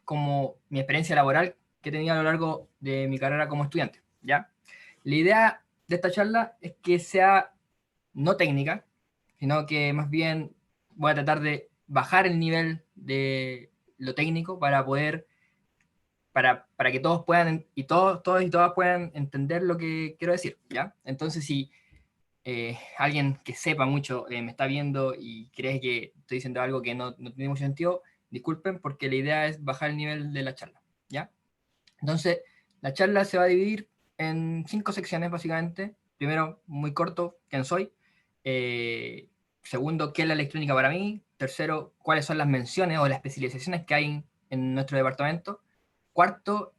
como mi experiencia laboral que he tenido a lo largo de mi carrera como estudiante, ¿ya? La idea de esta charla es que sea no técnica, sino que más bien voy a tratar de bajar el nivel de lo técnico para poder, para que todos puedan, y todos y todas puedan entender lo que quiero decir, ¿ya? Entonces, si alguien que sepa mucho me está viendo y cree que estoy diciendo algo que no tiene mucho sentido, disculpen, porque la idea es bajar el nivel de la charla, ¿ya? Entonces, la charla se va a dividir en 5 secciones, básicamente. Primero, muy corto, quién soy. Segundo, qué es la electrónica para mí. Tercero, cuáles son las menciones o las especializaciones que hay en nuestro departamento. Cuarto,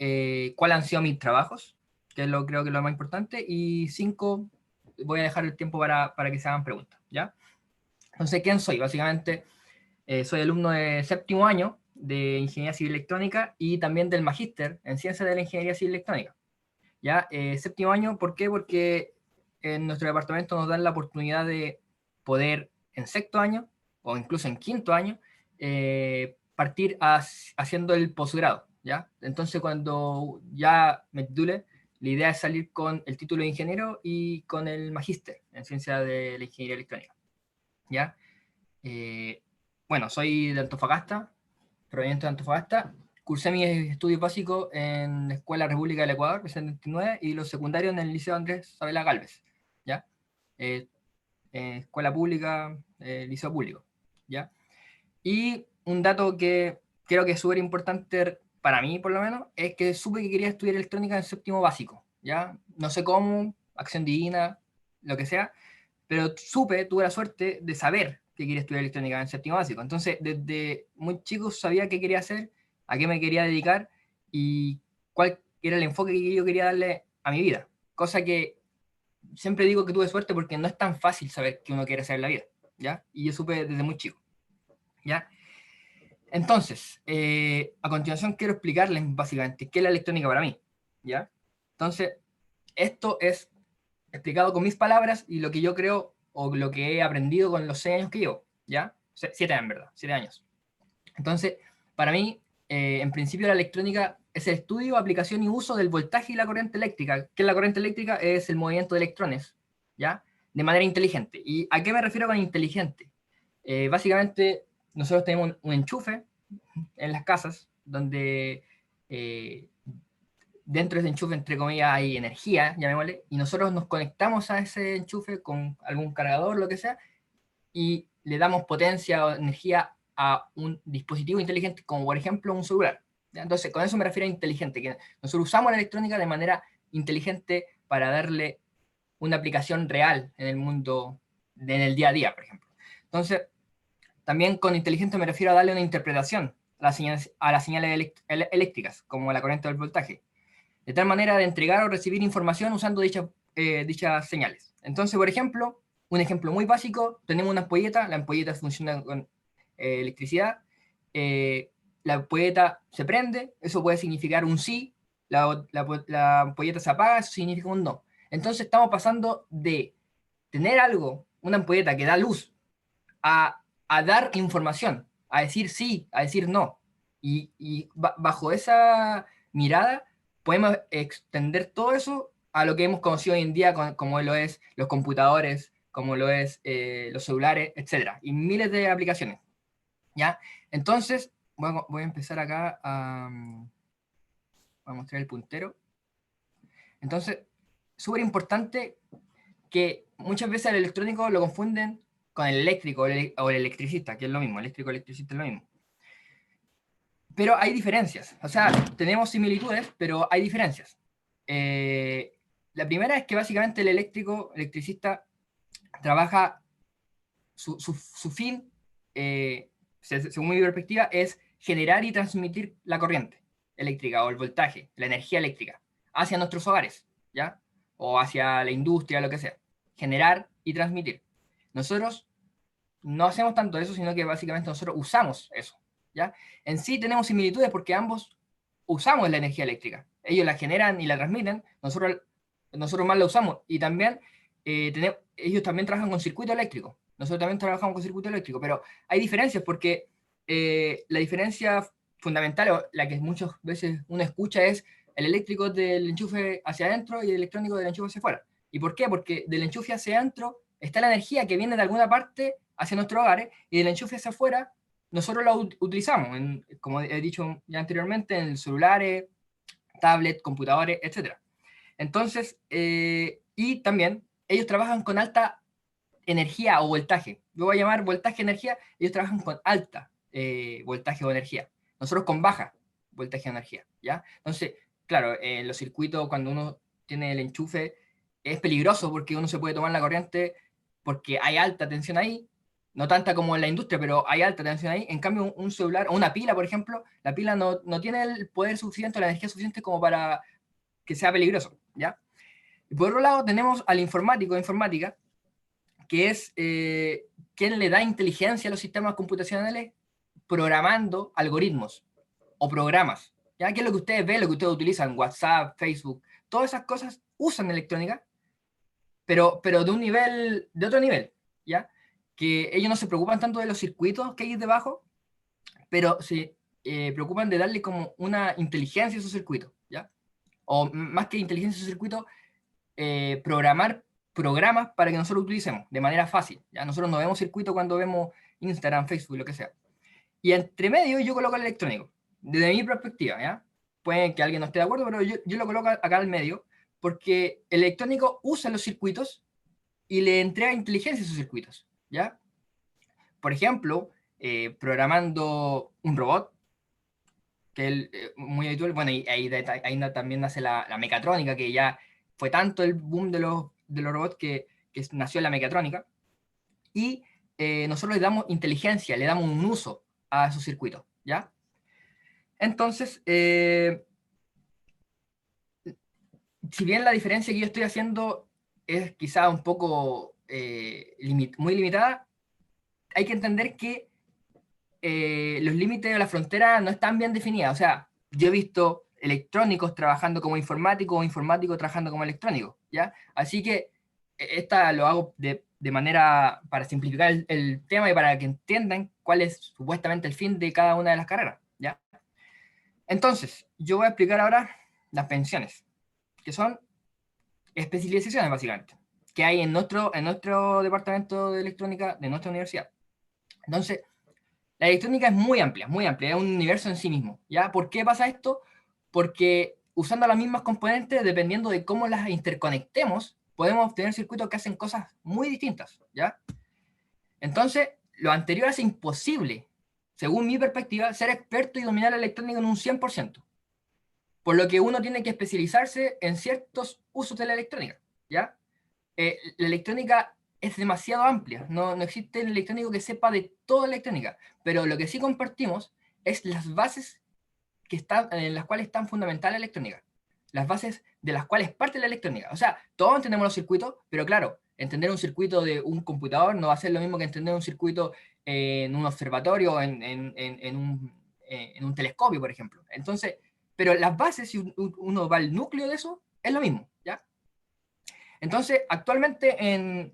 cuáles han sido mis trabajos, que es lo, creo que es lo más importante. Y 5, voy a dejar el tiempo para que se hagan preguntas, ¿ya? Entonces, ¿quién soy? Básicamente, soy alumno de 7º año de Ingeniería Civil Electrónica y también del Magíster en Ciencias de la Ingeniería Civil Electrónica. ¿Ya? 7º año, ¿por qué? Porque en nuestro departamento nos dan la oportunidad de poder en 6º año o incluso en 5º año partir haciendo el posgrado, ¿ya? Entonces cuando ya me titule, la idea es salir con el título de ingeniero y con el magíster en Ciencias de la Ingeniería Electrónica, ¿ya? Eh, bueno, soy de Antofagasta, proveniente de Antofagasta. Cursé mis estudios básicos en la Escuela República del Ecuador, el 79, y los secundarios en el Liceo Andrés Sabela Galvez, ¿ya? Eh, escuela pública, liceo público, ¿ya? Y un dato que creo que es súper importante para mí, por lo menos, es que supe que quería estudiar electrónica en 7º básico, ¿ya? No sé cómo, acción divina, lo que sea, pero supe, tuve la suerte de saber que quería estudiar electrónica en 7º básico. Entonces, desde muy chico sabía qué quería hacer, a qué me quería dedicar y cuál era el enfoque que yo quería darle a mi vida. Cosa que siempre digo que tuve suerte porque no es tan fácil saber qué uno quiere hacer en la vida, ¿ya? Y yo supe desde muy chico, ¿ya? Entonces, a continuación quiero explicarles básicamente qué es la electrónica para mí, ¿ya? Entonces, esto es explicado con mis palabras y lo que yo creo o lo que he aprendido con los 6 años que llevo, ¿ya? 7 en verdad, 7 años. Entonces, para mí, en principio la electrónica es el estudio, aplicación y uso del voltaje y la corriente eléctrica. ¿Qué es la corriente eléctrica? Es el movimiento de electrones, ¿ya? De manera inteligente. ¿Y a qué me refiero con inteligente? Básicamente, nosotros tenemos un enchufe en las casas donde dentro de ese enchufe, entre comillas, hay energía, llamémosle, y nosotros nos conectamos a ese enchufe con algún cargador, lo que sea, y le damos potencia o energía a un dispositivo inteligente, como por ejemplo un celular. ¿Ya? Entonces, con eso me refiero a inteligente, que nosotros usamos la electrónica de manera inteligente para darle una aplicación real en el mundo, en el día a día, por ejemplo. Entonces, también con inteligente me refiero a darle una interpretación a las señales eléctricas, como la corriente o el voltaje, de tal manera de entregar o recibir información usando dichas señales. Entonces, por ejemplo, un ejemplo muy básico, tenemos una ampolleta, la ampolleta funciona con electricidad, la ampolleta se prende, eso puede significar un sí, la ampolleta se apaga, eso significa un no. Entonces estamos pasando de tener algo, una ampolleta que da luz, a dar información, a decir sí, a decir no. Y bajo esa mirada podemos extender todo eso a lo que hemos conocido hoy en día, como lo es los computadores, como lo es los celulares, etcétera, y miles de aplicaciones, ¿ya? Entonces, voy a empezar acá a mostrar el puntero. Entonces, súper importante que muchas veces el electrónico lo confunden con el eléctrico o el electricista, que es lo mismo, eléctrico electricista es lo mismo. Pero hay diferencias, o sea, tenemos similitudes, pero hay diferencias. La primera es que básicamente el electricista, trabaja, su fin, según mi perspectiva, es generar y transmitir la corriente eléctrica o el voltaje, la energía eléctrica, hacia nuestros hogares, ¿ya? O hacia la industria, lo que sea. Generar y transmitir. Nosotros no hacemos tanto eso, sino que básicamente nosotros usamos eso, ¿ya? En sí tenemos similitudes porque ambos usamos la energía eléctrica. Ellos la generan y la transmiten, nosotros más la usamos. Y también ellos también trabajan con circuito eléctrico. Nosotros también trabajamos con circuito eléctrico, pero hay diferencias porque la diferencia fundamental, o la que muchas veces uno escucha, es el eléctrico del enchufe hacia adentro y el electrónico del enchufe hacia afuera. ¿Y por qué? Porque del enchufe hacia adentro está la energía que viene de alguna parte hacia nuestros hogares, y del enchufe hacia afuera nosotros la utilizamos, como he dicho ya anteriormente, en celulares, tablets, computadores, etc. Entonces, y también ellos trabajan con alta energía o voltaje. Yo voy a llamar voltaje energía, ellos trabajan con alta voltaje o energía. Nosotros con baja voltaje o energía, ¿ya? Entonces, claro, en los circuitos, cuando uno tiene el enchufe, es peligroso porque uno se puede tomar la corriente porque hay alta tensión ahí, no tanta como en la industria, pero hay alta tensión ahí. En cambio, un celular o una pila, por ejemplo, la pila no tiene el poder suficiente, la energía suficiente como para que sea peligroso, ¿ya? Y por otro lado, tenemos al informático o informática, que es quien le da inteligencia a los sistemas computacionales programando algoritmos o programas. ¿Ya? ¿Qué es lo que ustedes ven, lo que ustedes utilizan? WhatsApp, Facebook, todas esas cosas usan electrónica, pero de un nivel, de otro nivel, ¿ya? Que ellos no se preocupan tanto de los circuitos que hay debajo, pero se preocupan de darle como una inteligencia a esos circuitos, ¿ya? O más que inteligencia a esos circuitos, programar programas para que nosotros utilicemos de manera fácil. ¿Ya? Nosotros no vemos circuito cuando vemos Instagram, Facebook, lo que sea. Y entre medio yo coloco el electrónico, desde mi perspectiva. ¿Ya? Puede que alguien no esté de acuerdo, pero yo lo coloco acá al medio, porque el electrónico usa los circuitos y le entrega inteligencia a esos circuitos. ¿Ya? Por ejemplo, programando un robot, que es muy habitual. Bueno, y ahí también nace la mecatrónica, que ya fue tanto el boom de los robots que nació la mecatrónica, y nosotros le damos inteligencia, le damos un uso a esos circuitos, ¿ya? Entonces, si bien la diferencia que yo estoy haciendo es quizá un poco muy limitada, hay que entender que los límites de la frontera no están bien definidos. O sea, yo he visto electrónicos trabajando como informáticos o informáticos trabajando como electrónicos, ¿ya? Así que esta lo hago de manera para simplificar el tema y para que entiendan cuál es supuestamente el fin de cada una de las carreras, ¿ya? Entonces, yo voy a explicar ahora las pensiones, que son especializaciones básicamente, que hay en nuestro departamento de electrónica de nuestra universidad. Entonces, la electrónica es muy amplia, es un universo en sí mismo, ¿ya? ¿Por qué pasa esto? Porque usando las mismas componentes, dependiendo de cómo las interconectemos, podemos obtener circuitos que hacen cosas muy distintas, ¿ya? Entonces, lo anterior hace imposible, según mi perspectiva, ser experto y dominar la electrónica en un 100%, por lo que uno tiene que especializarse en ciertos usos de la electrónica, ¿ya? La electrónica es demasiado amplia, no existe el electrónico que sepa de toda la electrónica, pero lo que sí compartimos es las bases en las cuales están fundamental la electrónica, las bases de las cuales parte la electrónica. O sea, todos entendemos los circuitos, pero claro, entender un circuito de un computador no va a ser lo mismo que entender un circuito en un observatorio, en un telescopio, por ejemplo. Entonces, pero las bases, si uno va al núcleo de eso, es lo mismo, ¿ya? Entonces, actualmente en,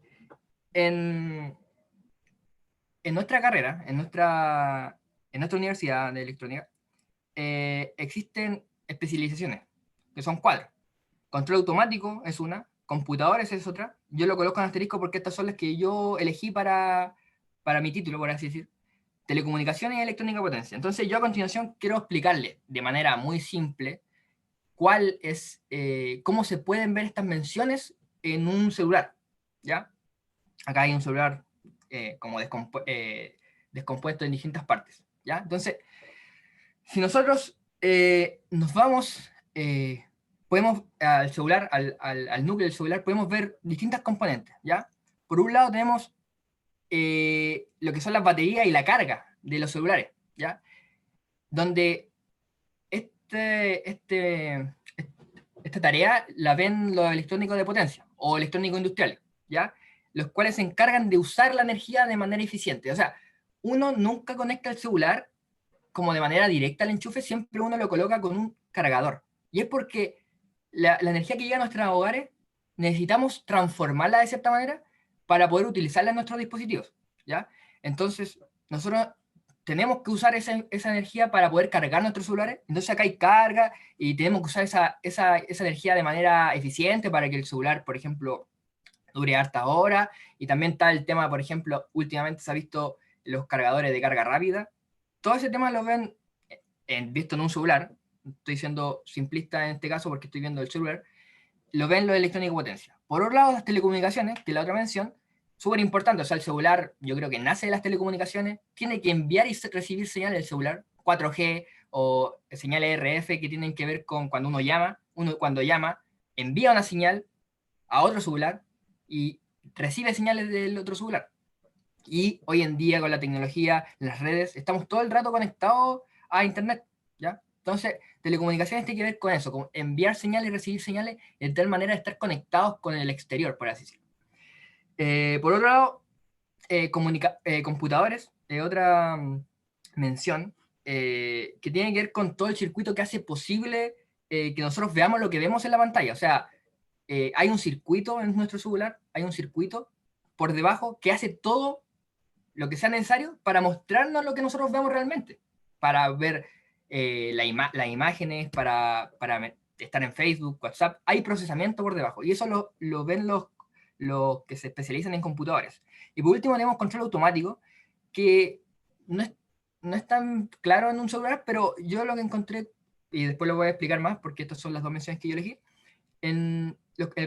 en nuestra carrera, en nuestra universidad de electrónica, existen especializaciones, que son cuatro. Control automático es una, computadores es otra. Yo lo coloco en asterisco porque estas son las que yo elegí para mi título, por así decir. Telecomunicaciones y electrónica potencia. Entonces yo a continuación quiero explicarle de manera muy simple cómo se pueden ver estas menciones en un celular, ¿ya? Acá hay un celular como descompuesto en distintas partes, ¿ya? Entonces, si nosotros nos vamos, podemos al celular, al núcleo del celular, podemos ver distintas componentes, ¿ya? Por un lado tenemos lo que son las baterías y la carga de los celulares, ¿ya? Donde esta tarea la ven los electrónicos de potencia o electrónicos industriales, ¿ya? Los cuales se encargan de usar la energía de manera eficiente. O sea, uno nunca conecta el celular como de manera directa al enchufe, siempre uno lo coloca con un cargador. Y es porque la energía que llega a nuestros hogares necesitamos transformarla de cierta manera para poder utilizarla en nuestros dispositivos, ¿ya? Entonces, nosotros tenemos que usar esa energía para poder cargar nuestros celulares. Entonces acá hay carga y tenemos que usar esa energía de manera eficiente para que el celular, por ejemplo, dure hartas horas. Y también está el tema, por ejemplo, últimamente se ha visto los cargadores de carga rápida. Todo ese tema lo ven visto en un celular. Estoy siendo simplista en este caso porque estoy viendo el celular. Lo ven los electrónicos de potencia. Por otro lado, las telecomunicaciones, que es la otra mención, súper importante. O sea, el celular, yo creo que nace de las telecomunicaciones, tiene que enviar y recibir señales del celular, 4G o señales RF que tienen que ver con cuando uno cuando llama, envía una señal a otro celular y recibe señales del otro celular. Y hoy en día con la tecnología, las redes, estamos todo el rato conectados a Internet, ¿ya? Entonces, telecomunicaciones tiene que ver con eso, con enviar señales y recibir señales de tal manera de estar conectados con el exterior, por así decirlo. Por otro lado, computadores, otra mención, que tiene que ver con todo el circuito que hace posible que nosotros veamos lo que vemos en la pantalla. O sea, hay un circuito en nuestro celular, hay un circuito por debajo que hace todo lo que sea necesario para mostrarnos lo que nosotros vemos realmente, para ver las imágenes, para estar en Facebook, WhatsApp, hay procesamiento por debajo, y eso lo ven los que se especializan en computadores. Y por último tenemos control automático, que no es, no es tan claro en un celular, pero yo lo que encontré, y después lo voy a explicar más, porque estas son las dos menciones que yo elegí, el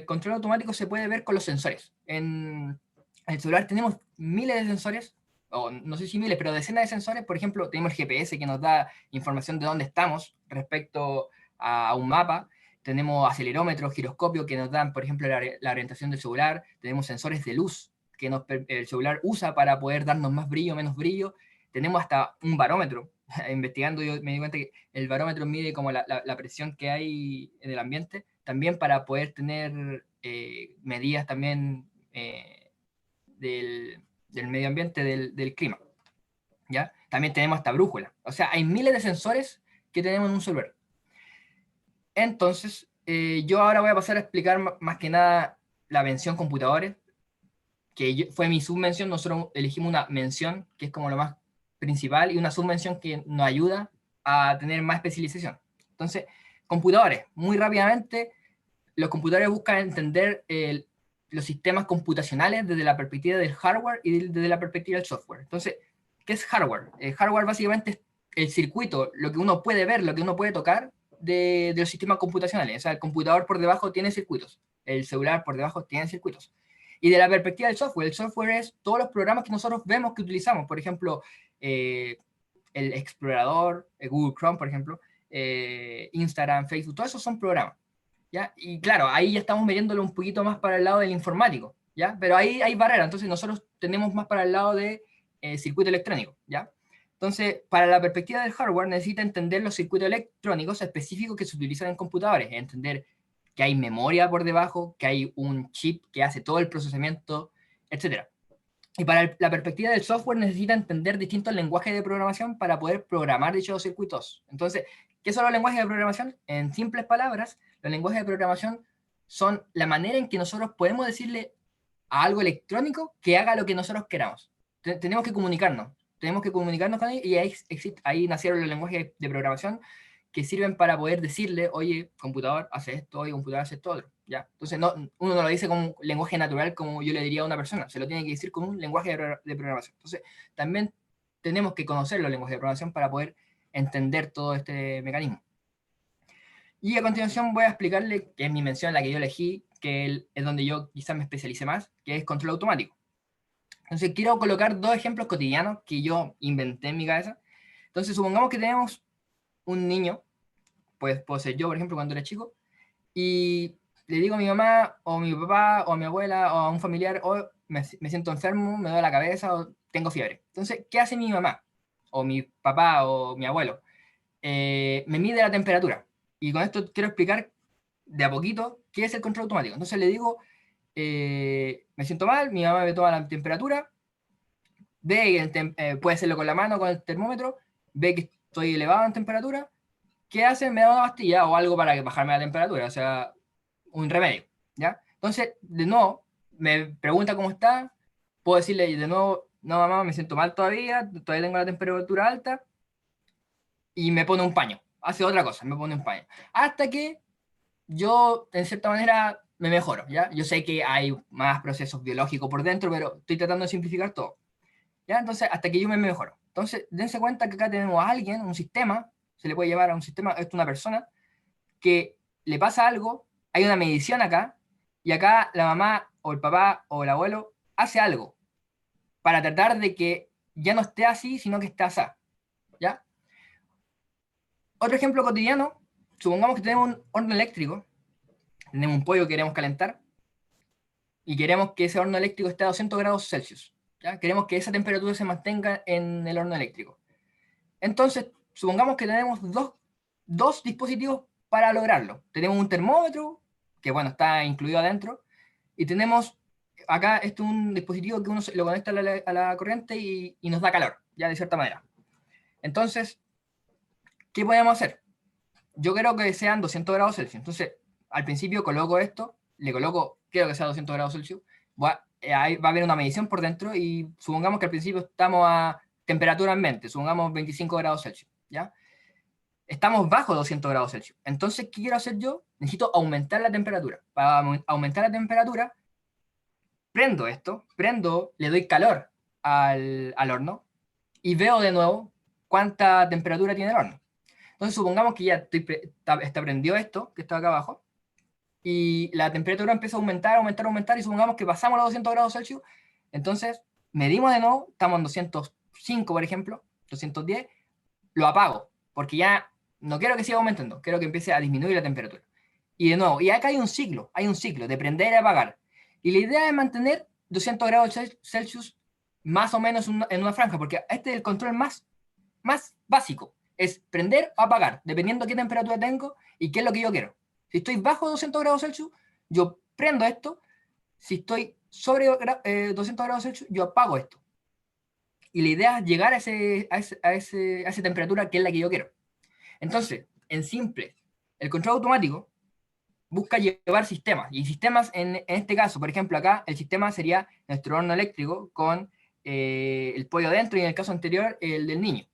control automático se puede ver con los sensores. En el celular tenemos miles de sensores, o no sé si miles, pero decenas de sensores. Por ejemplo, tenemos el GPS que nos da información de dónde estamos respecto a un mapa. Tenemos acelerómetros, giroscopios que nos dan, por ejemplo, la orientación del celular. Tenemos sensores de luz que el celular usa para poder darnos más brillo, menos brillo. Tenemos hasta un barómetro. Investigando yo me di cuenta que el barómetro mide como la presión que hay en el ambiente, también para poder tener medidas también del medio ambiente, del clima. ¿Ya? También tenemos hasta brújula. O sea, hay miles de sensores que tenemos en un celular. Entonces, yo ahora voy a pasar a explicar más que nada la mención computadores, que fue mi submención. Nosotros elegimos una mención, que es como lo más principal, y una submención que nos ayuda a tener más especialización. Entonces, computadores, muy rápidamente, los computadores buscan entender los sistemas computacionales desde la perspectiva del hardware y desde la perspectiva del software. Entonces, ¿qué es hardware? El hardware básicamente es el circuito, lo que uno puede ver, lo que uno puede tocar de los sistemas computacionales. O sea, el computador por debajo tiene circuitos, el celular por debajo tiene circuitos. Y de la perspectiva del software, el software es todos los programas que nosotros vemos que utilizamos. Por ejemplo, el explorador, Google Chrome, por ejemplo, Instagram, Facebook, todos esos son programas. ¿Ya? Y claro, ahí ya estamos metiéndolo un poquito más para el lado del informático, ¿ya? Pero ahí hay barreras, entonces nosotros tenemos más para el lado de circuito electrónico, ¿ya? Entonces, para la perspectiva del hardware necesita entender los circuitos electrónicos específicos que se utilizan en computadores, entender que hay memoria por debajo, que hay un chip que hace todo el procesamiento, etcétera. Y para la perspectiva del software necesita entender distintos lenguajes de programación para poder programar dichos circuitos. Entonces, ¿qué son los lenguajes de programación? En simples palabras, los lenguajes de programación son la manera en que nosotros podemos decirle a algo electrónico que haga lo que nosotros queramos. Tenemos que comunicarnos con él, y ahí nacieron los lenguajes de programación que sirven para poder decirle, oye, computador, hace esto, oye, computador, hace esto otro. ¿Ya? Entonces, uno no lo dice como un lenguaje natural como yo le diría a una persona, se lo tiene que decir como un lenguaje de programación. Entonces, también tenemos que conocer los lenguajes de programación para poder entender todo este mecanismo. Y a continuación voy a explicarle, que es mi mención, la que yo elegí, que es donde yo quizás me especialice más, que es control automático. Entonces, quiero colocar dos ejemplos cotidianos que yo inventé en mi cabeza. Entonces, supongamos que tenemos un niño, pues puedo ser yo, por ejemplo, cuando era chico, y le digo a mi mamá, o a mi papá, o a mi abuela, o a un familiar, o me siento enfermo, me duele la cabeza, o tengo fiebre. Entonces, ¿qué hace mi mamá? O mi papá, o mi abuelo. Me mide la temperatura. Y con esto quiero explicar de a poquito qué es el control automático. Entonces le digo, me siento mal, mi mamá me toma la temperatura, ve, puede hacerlo con la mano, con el termómetro, ve que estoy elevado en temperatura. ¿Qué hace? Me da una pastilla o algo para bajarme la temperatura, o sea, un remedio, ¿ya? Entonces, de nuevo, me pregunta cómo está, puedo decirle de nuevo, no mamá, me siento mal todavía tengo la temperatura alta, y me pone un paño, hace otra cosa, me pone un paño. Hasta que yo, en cierta manera, me mejoro, ¿ya? Yo sé que hay más procesos biológicos por dentro, pero estoy tratando de simplificar todo, ¿ya? Entonces, hasta que yo me mejoro. Entonces, dense cuenta que acá tenemos a alguien, un sistema, se le puede llevar a un sistema, esto es una persona, que le pasa algo, hay una medición acá, y acá la mamá o el papá o el abuelo hace algo para tratar de que ya no esté así, sino que esté así, ¿ya? Otro ejemplo cotidiano, supongamos que tenemos un horno eléctrico, tenemos un pollo que queremos calentar, y queremos que ese horno eléctrico esté a 200 grados Celsius, ¿ya? Queremos que esa temperatura se mantenga en el horno eléctrico. Entonces, supongamos que tenemos dos dispositivos para lograrlo. Tenemos un termómetro, que bueno, está incluido adentro, y tenemos acá un dispositivo que uno lo conecta a la corriente y nos da calor, ya de cierta manera. Entonces, ¿qué podemos hacer? Yo quiero que sean 200 grados Celsius. Entonces, al principio coloco esto, le coloco, quiero que sea 200 grados Celsius, ahí va a haber una medición por dentro y supongamos que al principio estamos a temperatura ambiente, supongamos 25 grados Celsius, ¿ya? Estamos bajo 200 grados Celsius. Entonces, ¿qué quiero hacer yo? Necesito aumentar la temperatura. Para aumentar la temperatura, prendo esto, le doy calor al horno y veo de nuevo cuánta temperatura tiene el horno. Entonces, supongamos que ya está prendió esto, que está acá abajo, y la temperatura empieza a aumentar, aumentar, aumentar, y supongamos que pasamos los 200 grados Celsius, entonces medimos de nuevo, estamos en 205, por ejemplo, 210, lo apago, porque ya no quiero que siga aumentando, quiero que empiece a disminuir la temperatura. Y de nuevo, y acá hay un ciclo de prender y apagar. Y la idea es mantener 200 grados Celsius más o menos en una franja, porque este es el control más básico. Es prender o apagar, dependiendo de qué temperatura tengo y qué es lo que yo quiero. Si estoy bajo 200 grados Celsius, yo prendo esto. Si estoy sobre 200 grados Celsius, yo apago esto. Y la idea es llegar a esa temperatura que es la que yo quiero. Entonces, en simple, el control automático busca llevar sistemas. Y sistemas, en este caso, por ejemplo, acá el sistema sería nuestro horno eléctrico con el pollo dentro y en el caso anterior el del niño.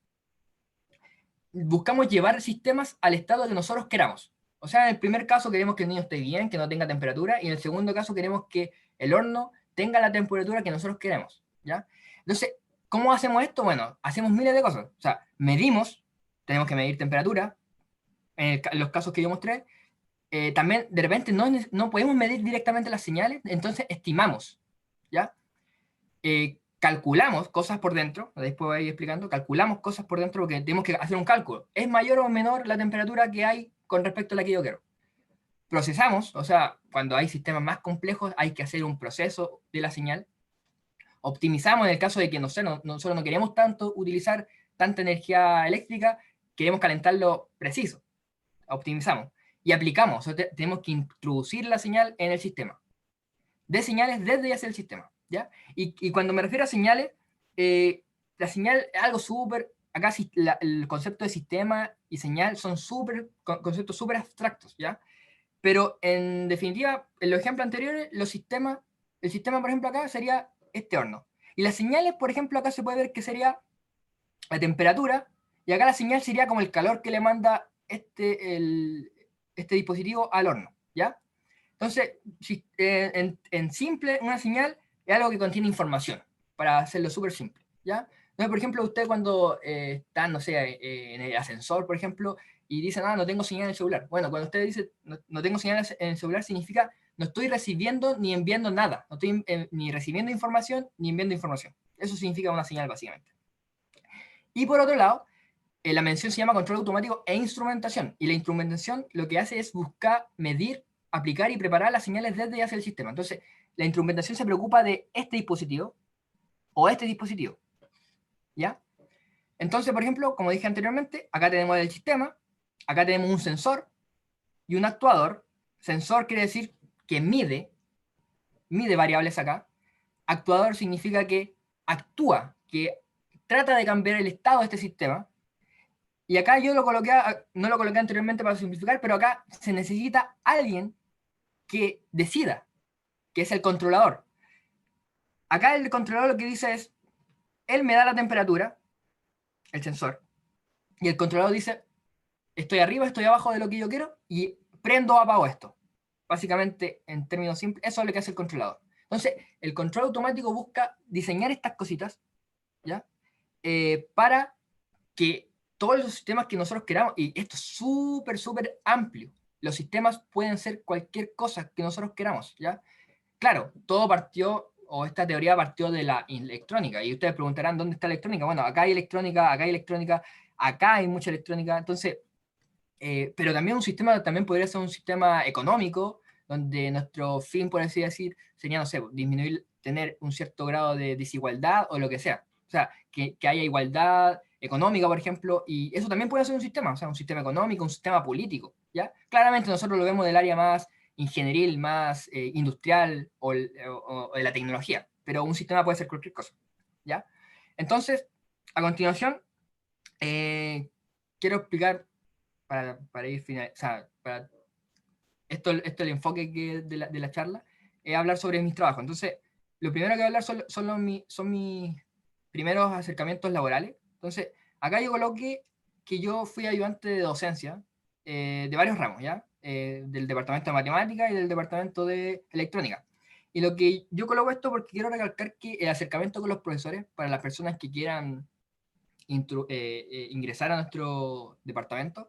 Buscamos llevar sistemas al estado que nosotros queramos. O sea, en el primer caso queremos que el niño esté bien, que no tenga temperatura, y en el segundo caso queremos que el horno tenga la temperatura que nosotros queremos, ¿ya? Entonces, ¿cómo hacemos esto? Bueno, hacemos miles de cosas. O sea, medimos, tenemos que medir temperatura, en los casos que yo mostré. También, de repente, no podemos medir directamente las señales, entonces estimamos, ¿ya? Calculamos cosas por dentro, después voy a ir explicando, calculamos cosas por dentro porque tenemos que hacer un cálculo. ¿Es mayor o menor la temperatura que hay con respecto a la que yo quiero? Procesamos, o sea, cuando hay sistemas más complejos hay que hacer un proceso de la señal. Optimizamos en el caso de que, no sé, nosotros no queremos tanto utilizar tanta energía eléctrica, queremos calentarlo preciso. Optimizamos. Y aplicamos, o sea, tenemos que introducir la señal en el sistema. De señales desde y hacia el sistema, ¿ya? Y cuando me refiero a señales, la señal es algo súper, acá el concepto de sistema y señal son conceptos súper abstractos, ¿ya? Pero en definitiva, en los ejemplos anteriores, el sistema, por ejemplo, acá sería este horno. Y las señales, por ejemplo, acá se puede ver que sería la temperatura, y acá la señal sería como el calor que le manda este dispositivo al horno, ¿ya? Entonces, en simple, una señal es algo que contiene información, para hacerlo súper simple, ¿ya? Entonces, por ejemplo, usted cuando está, no sé, en el ascensor, por ejemplo, y dice, no tengo señal en el celular. Bueno, cuando usted dice, no tengo señal en el celular, significa, no estoy recibiendo ni enviando nada. No estoy ni recibiendo información, ni enviando información. Eso significa una señal, básicamente. Y por otro lado, la mención se llama control automático e instrumentación. Y la instrumentación lo que hace es buscar, medir, aplicar y preparar las señales desde y hacia el sistema. Entonces, la instrumentación se preocupa de este dispositivo o este dispositivo, ¿ya? Entonces, por ejemplo, como dije anteriormente, acá tenemos el sistema, acá tenemos un sensor y un actuador. Sensor quiere decir que mide variables acá. Actuador significa que actúa, que trata de cambiar el estado de este sistema. Y acá yo no lo coloqué anteriormente para simplificar, pero acá se necesita alguien que decida, que es el controlador. Acá el controlador lo que dice es, él me da la temperatura, el sensor, y el controlador dice, estoy arriba, estoy abajo de lo que yo quiero, y prendo o apago esto. Básicamente, en términos simples, eso es lo que hace el controlador. Entonces, el control automático busca diseñar estas cositas, ¿ya? Para que todos los sistemas que nosotros queramos, y esto es súper, súper amplio, los sistemas pueden ser cualquier cosa que nosotros queramos, ¿ya? Claro, todo partió, o esta teoría partió de la electrónica, y ustedes preguntarán, ¿dónde está la electrónica? Bueno, acá hay electrónica, acá hay electrónica, acá hay mucha electrónica, entonces, pero también un sistema también podría ser un sistema económico, donde nuestro fin, por así decir, sería, no sé, disminuir, tener un cierto grado de desigualdad o lo que sea. O sea, que haya igualdad económica, por ejemplo, y eso también puede ser un sistema, o sea, un sistema económico, un sistema político, ¿ya? Claramente nosotros lo vemos del área más ingenieril, más industrial o de la tecnología, pero un sistema puede ser cualquier cosa, ¿ya? Entonces, a continuación, quiero explicar, para ir final, o sea, para esto el enfoque de la charla, es hablar sobre mis trabajos. Entonces, lo primero que voy a hablar son mis primeros acercamientos laborales. Entonces, acá yo coloqué que yo fui ayudante de docencia de varios ramos, ¿ya? Del departamento de matemática y del departamento de electrónica. Y lo que yo coloco esto porque quiero recalcar que el acercamiento con los profesores, para las personas que quieran ingresar a nuestro departamento,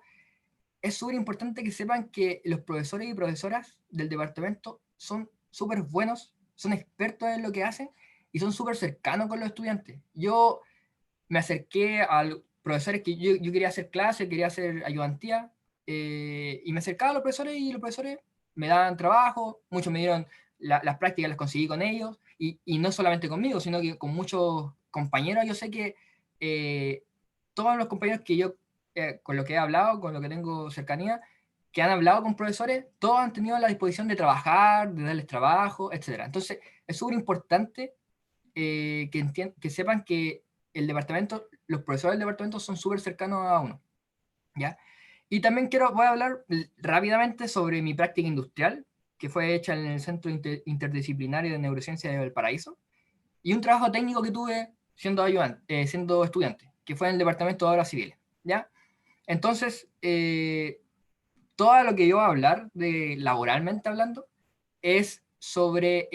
es súper importante que sepan que los profesores y profesoras del departamento son súper buenos, son expertos en lo que hacen y son súper cercanos con los estudiantes. Yo me acerqué a los profesores que yo quería hacer clase, quería hacer ayudantía, y me acercaba a los profesores y los profesores me daban trabajo, muchos me dieron las prácticas, las conseguí con ellos, y no solamente conmigo, sino que con muchos compañeros. Yo sé que todos los compañeros que yo, con lo que he hablado, con lo que tengo cercanía, que han hablado con profesores, todos han tenido la disposición de trabajar, de darles trabajo, etc. Entonces, es súper importante que sepan que el departamento, los profesores del departamento son súper cercanos a uno, ¿ya? Y también voy a hablar rápidamente sobre mi práctica industrial, que fue hecha en el Centro Interdisciplinario de Neurociencia de Valparaíso, y un trabajo técnico que tuve siendo ayudante, siendo estudiante, que fue en el Departamento de Obras Civiles, ¿ya? Entonces, todo lo que yo voy a hablar, laboralmente hablando, es sobre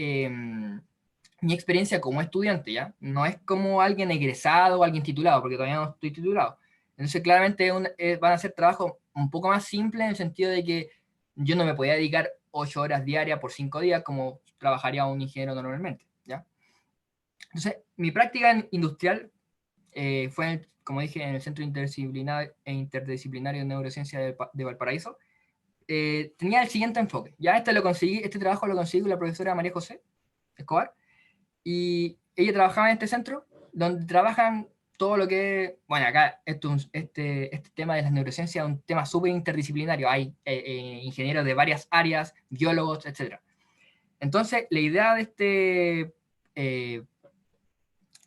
mi experiencia como estudiante, ¿ya? No es como alguien egresado o alguien titulado, porque todavía no estoy titulado. Entonces, claramente van a ser trabajos un poco más simples en el sentido de que yo no me podía dedicar 8 horas diarias por 5 días como trabajaría un ingeniero normalmente, ¿ya? Entonces, mi práctica industrial fue, como dije, en el Centro Interdisciplinario de Neurociencia de Valparaíso. Tenía el siguiente enfoque. Ya este trabajo lo conseguí con la profesora María José Escobar, y ella trabajaba en este centro, donde trabajan todo lo que, bueno, acá este tema de las neurociencias es un tema súper interdisciplinario, hay ingenieros de varias áreas, biólogos, etc. Entonces, la idea eh,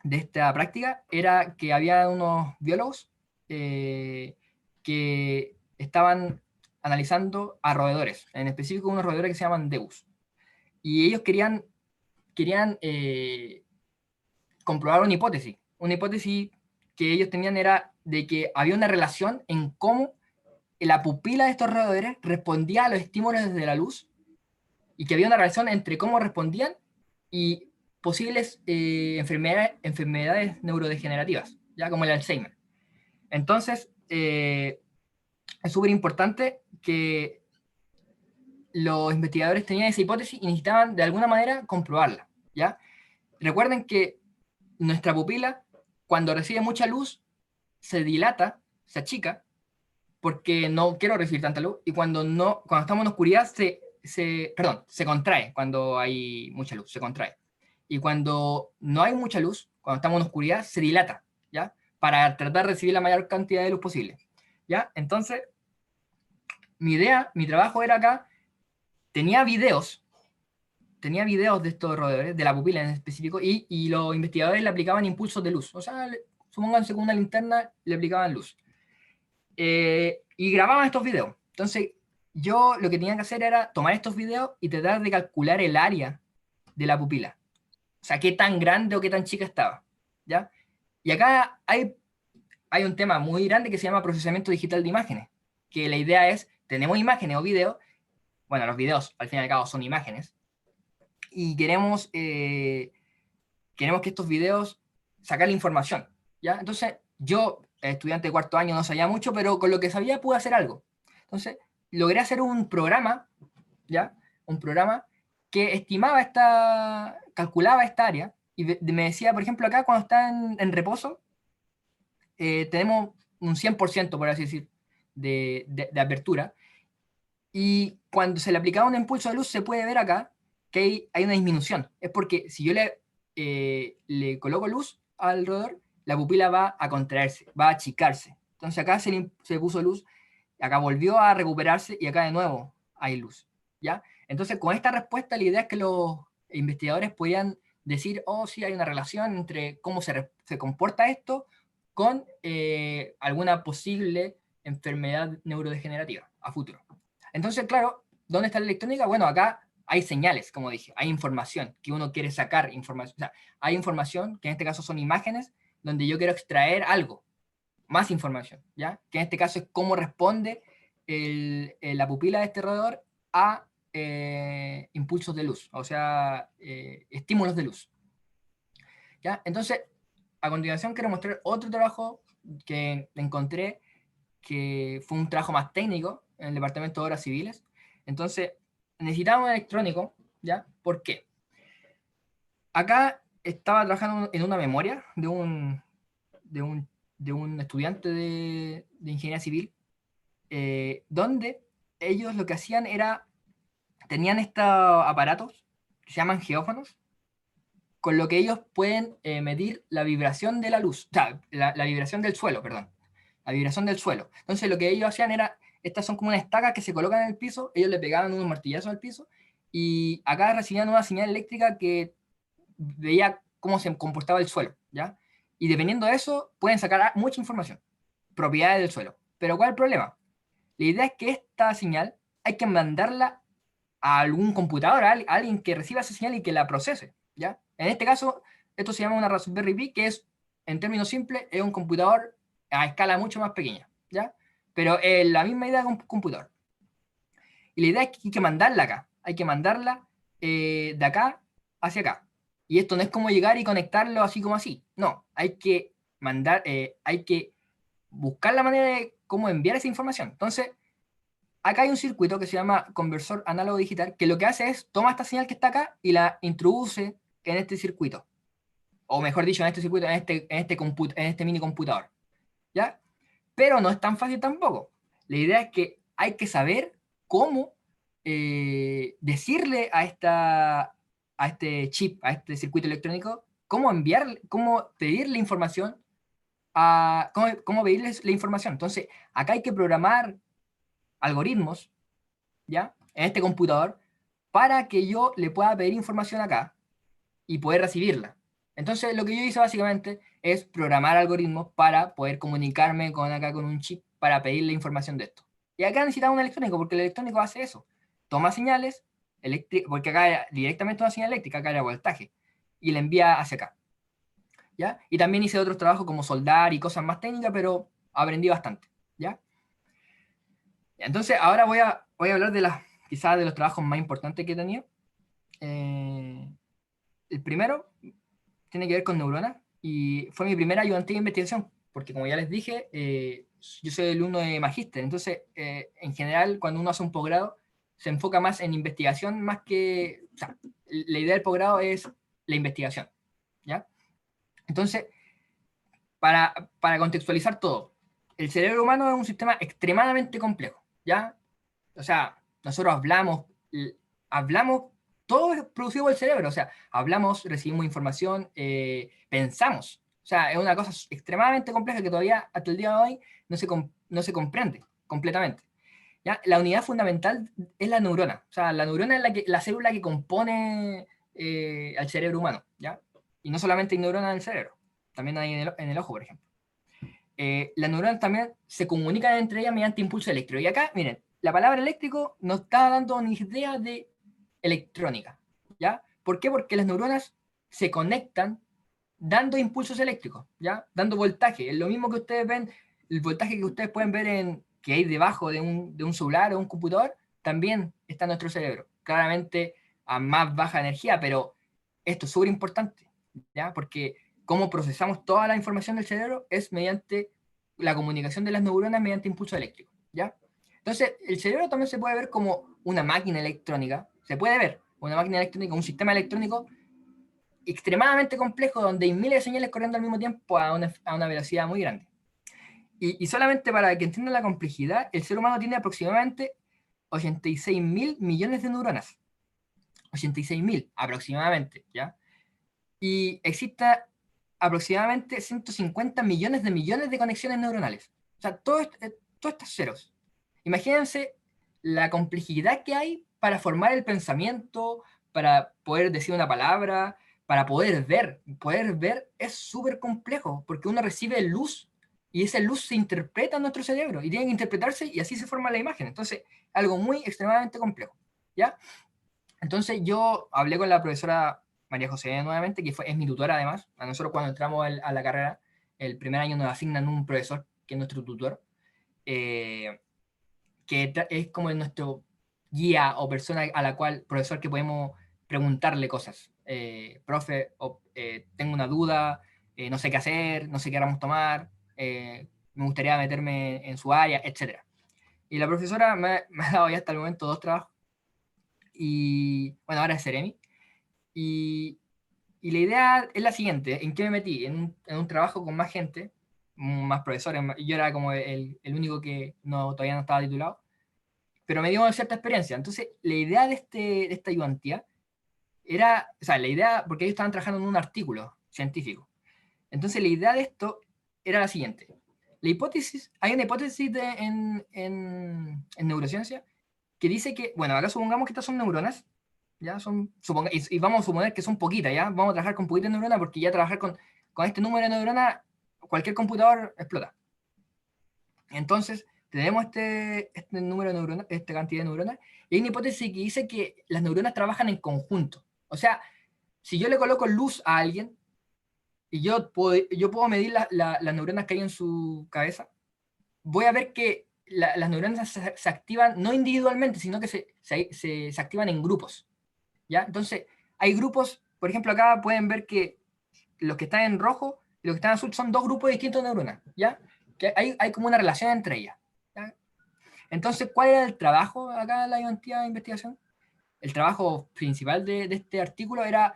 de esta práctica era que había unos biólogos que estaban analizando a roedores, en específico unos roedores que se llaman Deus. Y ellos querían comprobar una hipótesis que ellos tenían era de que había una relación en cómo la pupila de estos roedores respondía a los estímulos de la luz, y que había una relación entre cómo respondían y posibles enfermedades neurodegenerativas, ya como el Alzheimer. Entonces, es súper importante que los investigadores tenían esa hipótesis y necesitaban de alguna manera comprobarla, ¿ya? Recuerden que nuestra pupila, cuando recibe mucha luz, se dilata, se achica, porque no quiero recibir tanta luz, y cuando estamos en oscuridad, se contrae cuando hay mucha luz, se contrae. Y cuando no hay mucha luz, cuando estamos en oscuridad, se dilata, ¿ya? Para tratar de recibir la mayor cantidad de luz posible, ¿ya? Entonces, mi trabajo era acá, tenía videos, de estos roedores, de la pupila en específico, y los investigadores le aplicaban impulsos de luz. O sea, supónganse con una linterna, le aplicaban luz. Y grababan estos videos. Entonces, yo lo que tenía que hacer era tomar estos videos y tratar de calcular el área de la pupila. O sea, qué tan grande o qué tan chica estaba, ¿ya? Y acá hay un tema muy grande que se llama procesamiento digital de imágenes, que la idea es, tenemos imágenes o videos, bueno, los videos al fin y al cabo son imágenes, y queremos que estos videos sacar la información, ¿ya? Entonces, yo, estudiante de cuarto año, no sabía mucho, pero con lo que sabía pude hacer algo. Entonces, logré hacer un programa, ¿ya? Un programa que calculaba esta área, y me decía, por ejemplo, acá cuando está en reposo, tenemos un 100%, por así decir, de apertura, y cuando se le aplicaba un impulso de luz, se puede ver acá que hay una disminución. Es porque si yo le coloco luz alrededor, la pupila va a contraerse, va a achicarse. Entonces acá se puso luz, acá volvió a recuperarse y acá de nuevo hay luz. ¿Ya? Entonces con esta respuesta la idea es que los investigadores podían decir, oh, sí, hay una relación entre cómo se comporta esto con alguna posible enfermedad neurodegenerativa a futuro. Entonces, claro, ¿dónde está la electrónica? Bueno, acá hay señales, como dije, hay información que uno quiere sacar información. O sea, hay información, que en este caso son imágenes, donde yo quiero extraer algo, más información, ¿ya? Que en este caso es cómo responde la pupila de este roedor a impulsos de luz, o sea, estímulos de luz. ¿Ya? Entonces, a continuación quiero mostrar otro trabajo que encontré, que fue un trabajo más técnico en el Departamento de Obras Civiles. Entonces, necesitaba un electrónico, ¿ya? ¿Por qué? Acá estaba trabajando en una memoria de un, de un estudiante de ingeniería civil, donde ellos lo que hacían era, tenían estos aparatos que se llaman geófonos, con lo que ellos pueden medir la vibración de la luz, o sea, la vibración del suelo, perdón, la vibración del suelo. Entonces lo que ellos hacían era, estas son como unas estacas que se colocan en el piso, ellos le pegaban unos martillazos al piso, y acá recibían una señal eléctrica que veía cómo se comportaba el suelo, ¿ya? Y dependiendo de eso, pueden sacar mucha información, propiedades del suelo. Pero ¿cuál es el problema? La idea es que esta señal hay que mandarla a algún computador, a alguien que reciba esa señal y que la procese, ¿ya? En este caso, esto se llama una Raspberry Pi, que es, en términos simples, es un computador a escala mucho más pequeña, ¿ya? Pero es la misma idea de un computador. Y la idea es que hay que mandarla acá, hay que mandarla de acá hacia acá. Y esto no es como llegar y conectarlo así como así, no, hay que buscar la manera de cómo enviar esa información. Entonces, acá hay un circuito que se llama conversor análogo digital, que lo que hace es toma esta señal que está acá y la introduce en este circuito. O mejor dicho, en este circuito, en este mini computador. ¿Ya? Pero no es tan fácil tampoco. La idea es que hay que saber cómo decirle a este chip, a este circuito electrónico, cómo pedirle información, cómo pedirles la información. Entonces, acá hay que programar algoritmos, ¿ya? En este computador, para que yo le pueda pedir información acá y poder recibirla. Entonces, lo que yo hice básicamente es programar algoritmos para poder comunicarme con un chip para pedirle información de esto. Y acá necesitaba un electrónico, porque el electrónico hace eso. Toma señales, porque acá era directamente una señal eléctrica, acá era voltaje, y la envía hacia acá. ¿Ya? Y también hice otros trabajos como soldar y cosas más técnicas, pero aprendí bastante. ¿Ya? Entonces, ahora voy a hablar quizás de los trabajos más importantes que he tenido. El primero tiene que ver con neuronas y fue mi primera ayudante de investigación, porque como ya les dije, yo soy alumno de magíster, entonces en general cuando uno hace un posgrado se enfoca más en investigación más que, o sea, la idea del posgrado es la investigación, ¿ya? Entonces, para contextualizar todo, el cerebro humano es un sistema extremadamente complejo, ¿ya? O sea, nosotros hablamos, todo es producido por el cerebro, o sea, hablamos, recibimos información, pensamos. O sea, es una cosa extremadamente compleja que todavía hasta el día de hoy no se comprende completamente. ¿Ya? La unidad fundamental es la neurona. O sea, la neurona es la célula que compone al cerebro humano. ¿Ya? Y no solamente hay neuronas en el cerebro, también hay en el ojo, por ejemplo. Las neuronas también se comunican entre ellas mediante impulso eléctrico. Y acá, miren, la palabra eléctrico nos está dando una idea de electrónica. ¿Ya? ¿Por qué? Porque las neuronas se conectan dando impulsos eléctricos, ¿ya? Dando voltaje. Es lo mismo que ustedes ven, el voltaje que ustedes pueden ver que hay debajo de un celular o un computador, también está en nuestro cerebro. Claramente a más baja energía, pero esto es súper importante, ¿ya? Porque cómo procesamos toda la información del cerebro es mediante la comunicación de las neuronas mediante impulso eléctrico, ¿ya? Entonces, el cerebro también se puede ver como una máquina electrónica, se puede ver una máquina electrónica, un sistema electrónico extremadamente complejo donde hay miles de señales corriendo al mismo tiempo a una velocidad muy grande. Y solamente para que entiendan la complejidad, el ser humano tiene aproximadamente 86.000 millones de neuronas. 86.000 aproximadamente, ¿ya? Y existe aproximadamente 150 millones de conexiones neuronales. O sea, todos estos ceros. Imagínense la complejidad que hay para formar el pensamiento, para poder decir una palabra, para poder ver. Poder ver es súper complejo, porque uno recibe luz y esa luz se interpreta en nuestro cerebro y tiene que interpretarse y así se forma la imagen. Entonces, algo muy extremadamente complejo, ¿ya? Entonces yo hablé con la profesora María José nuevamente, es mi tutora además. A nosotros cuando entramos a la carrera, el primer año nos asignan un profesor que es nuestro tutor, eh, es como nuestro guía o persona a la cual, profesor, que podemos preguntarle cosas. Profe, tengo una duda, no sé qué hacer, no sé qué ramos tomar, me gustaría meterme en su área, etc. Y la profesora me ha dado ya hasta el momento 2 trabajos. Y bueno, ahora es Seremi. Y, y la idea es la siguiente, ¿en qué me metí? En un trabajo con más gente, más profesores, yo era como el único que todavía no estaba titulado, pero me dio cierta experiencia. Entonces, la idea de esta ayudantía era, o sea, la idea, porque ellos estaban trabajando en un artículo científico. Entonces, la idea de esto era la siguiente. Hay una hipótesis en neurociencia que dice que, bueno, acá supongamos que estas son neuronas, ¿ya? Y vamos a suponer que son poquitas, ¿ya? Vamos a trabajar con poquitas neuronas porque ya trabajar con este número de neuronas, cualquier computador explota. Entonces, tenemos este número de neuronas, esta cantidad de neuronas, y hay una hipótesis que dice que las neuronas trabajan en conjunto. O sea, si yo le coloco luz a alguien y yo puedo medir las neuronas que hay en su cabeza, voy a ver que las neuronas se activan no individualmente, sino que se activan en grupos, ¿ya? Entonces, hay grupos, por ejemplo, acá pueden ver que los que están en rojo y los que están en azul son 2 grupos distintos de neuronas, ¿ya? Que hay como una relación entre ellas, ¿ya? Entonces, ¿cuál era el trabajo acá en la ayudantía de investigación? El trabajo principal de este artículo era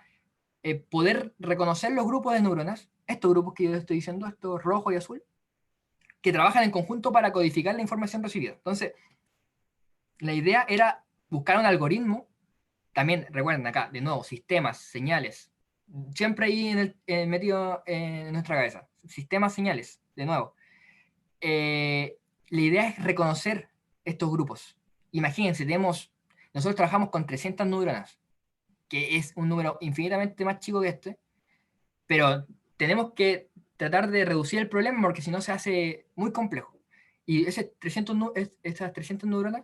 poder reconocer los grupos de neuronas, estos grupos que yo estoy diciendo, estos rojo y azul, que trabajan en conjunto para codificar la información recibida. Entonces, la idea era buscar un algoritmo, también recuerden acá, de nuevo, sistemas, señales, siempre ahí metido en nuestra cabeza, sistemas, señales, de nuevo. La idea es reconocer estos grupos. Imagínense, nosotros trabajamos con 300 neuronas, que es un número infinitamente más chico que este, pero tenemos que tratar de reducir el problema porque si no se hace muy complejo. Y esas 300 neuronas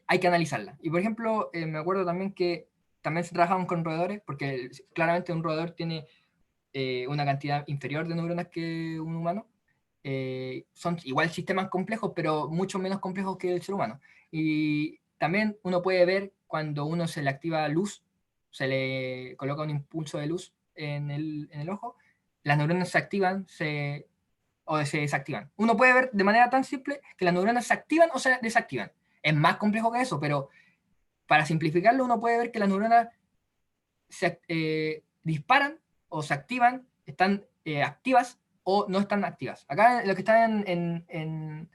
hay que analizarlas. Y por ejemplo, me acuerdo también que también se trabajaban con roedores, porque claramente un roedor tiene una cantidad inferior de neuronas que un humano. Son igual sistemas complejos, pero mucho menos complejos que el ser humano. Y también uno puede ver cuando uno se le activa luz, se le coloca un impulso de luz en el ojo, las neuronas se activan o se desactivan. Uno puede ver de manera tan simple que las neuronas se activan o se desactivan. Es más complejo que eso, pero para simplificarlo uno puede ver que las neuronas se disparan o se activan, están activas o no están activas. Acá los que están en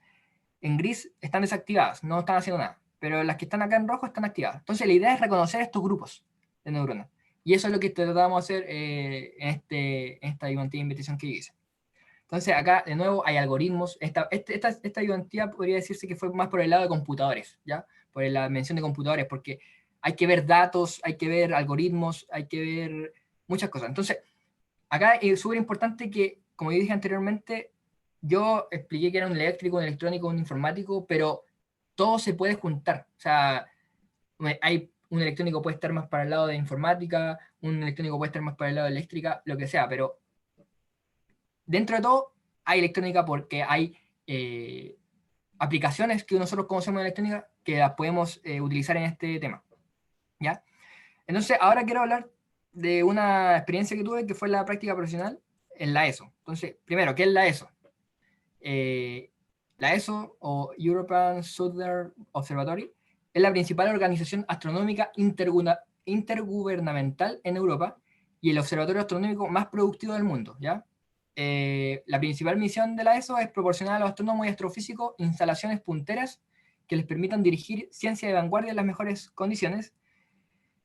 gris están desactivadas, no están haciendo nada, pero las que están acá en rojo están activadas. Entonces la idea es reconocer estos grupos de neuronas. Y eso es lo que tratamos de hacer en esta ayudantía de investigación que hice. Entonces acá, de nuevo, hay algoritmos. Esta ayudantía podría decirse que fue más por el lado de computadores, ¿ya? Por la mención de computadores, porque hay que ver datos, hay que ver algoritmos, hay que ver muchas cosas. Entonces, acá es súper importante que, como yo dije anteriormente, yo expliqué que era un eléctrico, un electrónico, un informático, pero todo se puede juntar. O sea, un electrónico puede estar más para el lado de informática, un electrónico puede estar más para el lado de eléctrica, lo que sea, pero dentro de todo hay electrónica porque hay aplicaciones que nosotros conocemos de electrónica que las podemos utilizar en este tema, ¿ya? Entonces, ahora quiero hablar de una experiencia que tuve que fue la práctica profesional en la ESO. Entonces, primero, ¿qué es la ESO? La ESO, o European Southern Observatory, es la principal organización astronómica intergubernamental en Europa y el observatorio astronómico más productivo del mundo, ¿ya? La principal misión de la ESO es proporcionar a los astrónomos y astrofísicos instalaciones punteras que les permitan dirigir ciencia de vanguardia en las mejores condiciones,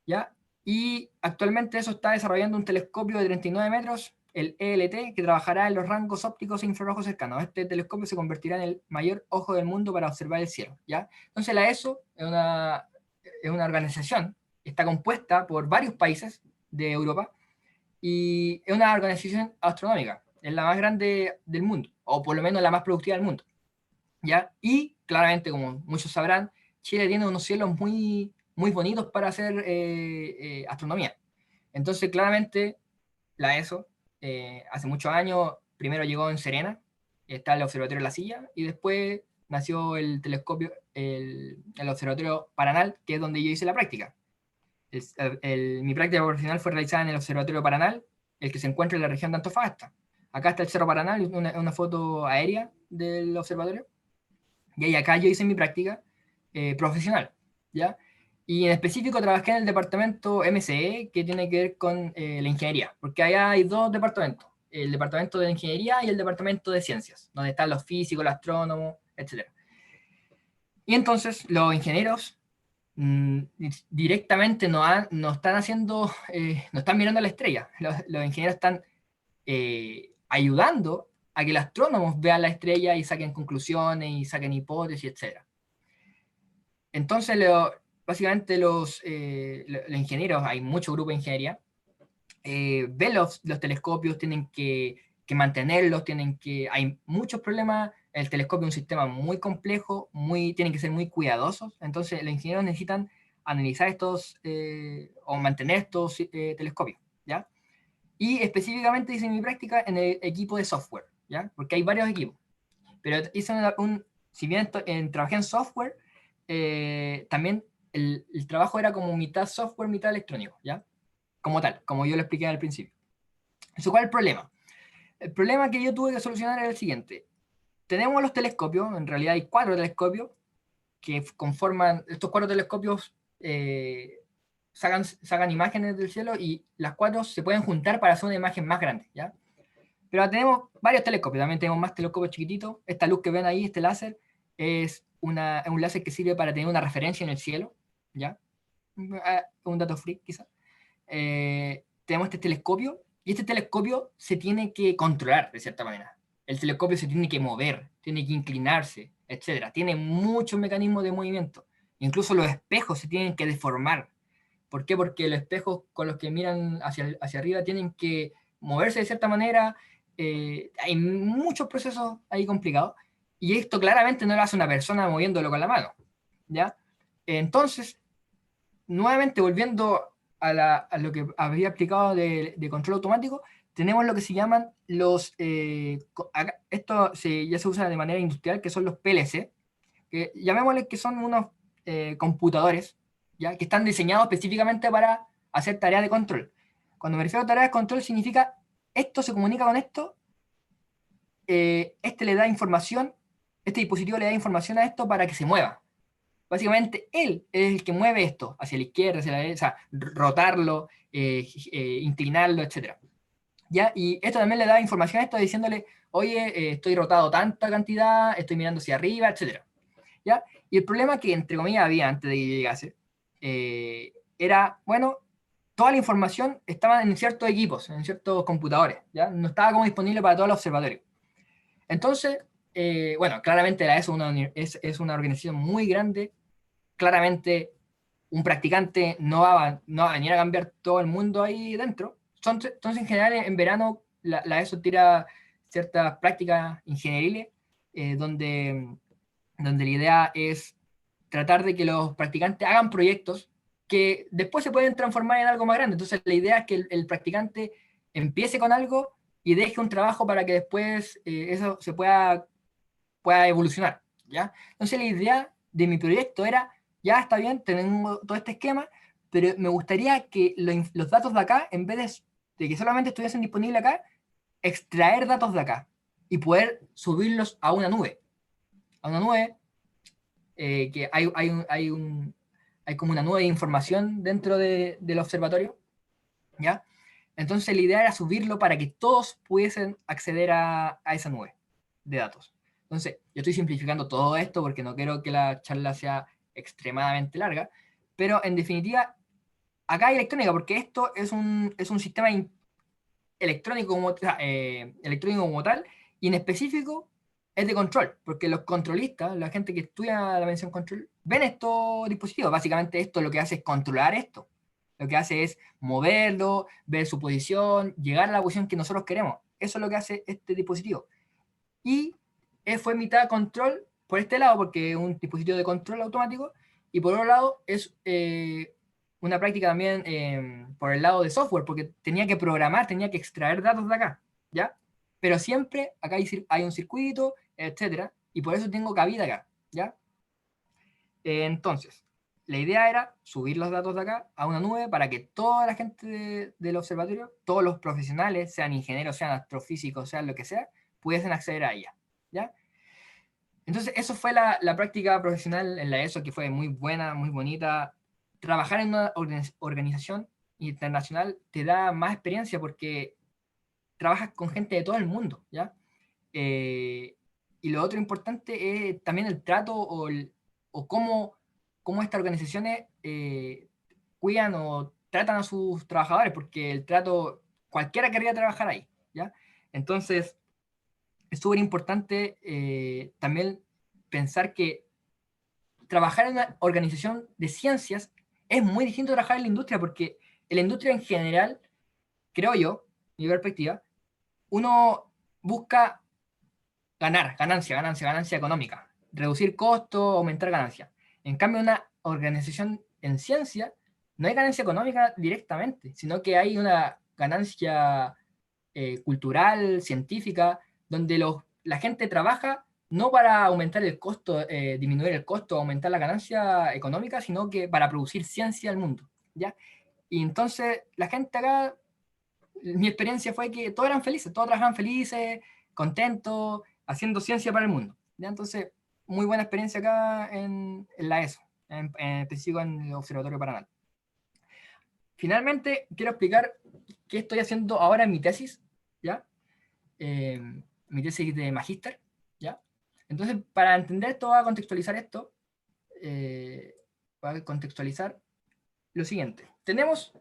¿ya? Y actualmente eso está desarrollando un telescopio de 39 metros, el ELT, que trabajará en los rangos ópticos e infrarrojos cercanos. Este telescopio se convertirá en el mayor ojo del mundo para observar el cielo, ¿ya? Entonces la ESO es una organización que está compuesta por varios países de Europa y es una organización astronómica, es la más grande del mundo, o por lo menos la más productiva del mundo, ¿ya? Y claramente, como muchos sabrán, Chile tiene unos cielos muy, muy bonitos para hacer astronomía. Entonces, claramente, la ESO, hace muchos años, primero llegó en Serena, está el Observatorio de la Silla, y después nació el telescopio, el Observatorio Paranal, que es donde yo hice la práctica. Mi práctica profesional fue realizada en el Observatorio Paranal, el que se encuentra en la región de Antofagasta. Acá está el Cerro Paranal, una foto aérea del observatorio. Y ahí acá yo hice mi práctica profesional, ¿ya? Y en específico trabajé en el departamento MCE, que tiene que ver con la ingeniería, porque allá hay dos departamentos, el departamento de ingeniería y el departamento de ciencias, donde están los físicos, los astrónomos, etc. Y entonces los ingenieros directamente no están haciendo, no están mirando a la estrella, los ingenieros están ayudando a que los astrónomos vean la estrella y saquen conclusiones y saquen hipótesis, etc. Entonces, básicamente los ingenieros, hay mucho grupo de ingeniería, ven los telescopios, tienen que mantenerlos, hay muchos problemas, el telescopio es un sistema muy complejo, tienen que ser muy cuidadosos, entonces los ingenieros necesitan analizar estos o mantener estos telescopios, ¿ya? Y específicamente hice mi práctica en el equipo de software, ¿ya? Porque hay varios equipos. Pero hice si bien trabajé en software, también el trabajo era como mitad software, mitad electrónico, ¿ya? Como tal, como yo lo expliqué al principio. Entonces, ¿cuál es el problema? El problema que yo tuve que solucionar era el siguiente. Tenemos los telescopios, en realidad hay 4 telescopios que conforman, estos 4 telescopios sacan imágenes del cielo y las 4 se pueden juntar para hacer una imagen más grande, ¿ya? Pero tenemos varios telescopios, también tenemos más telescopios chiquititos. Esta luz que ven ahí, este láser, es un láser que sirve para tener una referencia en el cielo, ¿ya? Un dato freak, quizás. Tenemos este telescopio, y este telescopio se tiene que controlar, de cierta manera. El telescopio se tiene que mover, tiene que inclinarse, etc. Tiene muchos mecanismos de movimiento. Incluso los espejos se tienen que deformar. ¿Por qué? Porque los espejos con los que miran hacia arriba tienen que moverse de cierta manera. Hay muchos procesos ahí complicados. Y esto claramente no lo hace una persona moviéndolo con la mano, ¿ya? Entonces, nuevamente volviendo a lo que había explicado de control automático, tenemos lo que se llaman esto ya se usa de manera industrial, que son los PLC, que llamémosle que son unos computadores, ¿ya? Que están diseñados específicamente para hacer tareas de control. Cuando me refiero a tareas de control significa esto se comunica con esto, le da información, este dispositivo le da información a esto para que se mueva. Básicamente, él es el que mueve esto hacia la izquierda, hacia la derecha, rotarlo, inclinarlo, etc. ¿Ya? Y esto también le da información a esto diciéndole, oye, estoy rotado tanta cantidad, estoy mirando hacia arriba, etc. ¿Ya? Y el problema que, entre comillas, había antes de que llegase, era, bueno, toda la información estaba en ciertos equipos, en ciertos computadores, ¿ya? No estaba como disponible para todos los observatorios. Entonces, bueno, claramente la ESO es una organización muy grande, claramente un practicante no va a venir a cambiar todo el mundo ahí dentro. Entonces en general, en verano, la ESO tira ciertas prácticas ingenieriles, donde la idea es tratar de que los practicantes hagan proyectos que después se pueden transformar en algo más grande. Entonces la idea es que el practicante empiece con algo y deje un trabajo para que después eso se pueda evolucionar, ¿ya? Entonces la idea de mi proyecto era, ya está bien, tenemos todo este esquema, pero me gustaría que los datos de acá, en vez de que solamente estuviesen disponibles acá, extraer datos de acá y poder subirlos a una nube. A una nube que hay como una nube de información dentro del observatorio, ¿ya? Entonces la idea era subirlo para que todos pudiesen acceder a esa nube de datos. Entonces, yo estoy simplificando todo esto porque no quiero que la charla sea extremadamente larga, pero en definitiva, acá hay electrónica, porque esto es un sistema electrónico como, electrónico como tal, y en específico es de control, porque los controlistas, la gente que estudia la mención control, ven estos dispositivos. Básicamente esto lo que hace es controlar esto. Lo que hace es moverlo, ver su posición, llegar a la posición que nosotros queremos. Eso es lo que hace este dispositivo. Y fue mitad control por este lado, porque es un dispositivo de control automático, y por otro lado es una práctica también por el lado de software, porque tenía que programar, tenía que extraer datos de acá, ¿ya? Pero siempre acá hay un circuito, etcétera, y por eso tengo cabida acá, ¿ya? Entonces, la idea era subir los datos de acá a una nube para que toda la gente del observatorio, todos los profesionales, sean ingenieros, sean astrofísicos, sean lo que sea, pudiesen acceder a ella, ¿ya? Entonces, eso fue la práctica profesional en la ESO, que fue muy buena, muy bonita. Trabajar en una organización internacional te da más experiencia porque trabajas con gente de todo el mundo, ¿ya? Y lo otro importante es también el trato o cómo estas organizaciones cuidan o tratan a sus trabajadores, porque el trato, cualquiera querría trabajar ahí, ¿ya? Entonces, es súper importante también pensar que trabajar en una organización de ciencias es muy distinto a trabajar en la industria, porque en la industria en general, creo yo, mi perspectiva, uno busca ganancia económica, reducir costos, aumentar ganancias. En cambio, una organización en ciencia no hay ganancia económica directamente, sino que hay una ganancia cultural, científica, donde la gente trabaja no para aumentar el costo, disminuir el costo, aumentar la ganancia económica, sino que para producir ciencia al mundo, ¿ya? Y entonces la gente acá, mi experiencia fue que todos eran felices, todos trabajaban felices, contentos, haciendo ciencia para el mundo, ¿ya? Entonces, muy buena experiencia acá en la ESO, en específico en el Observatorio Paraná. Finalmente, quiero explicar qué estoy haciendo ahora en mi tesis, ¿ya? Mi tesis de magíster, ¿ya? Entonces, para entender esto, voy a contextualizar esto, voy a contextualizar lo siguiente. Tenemos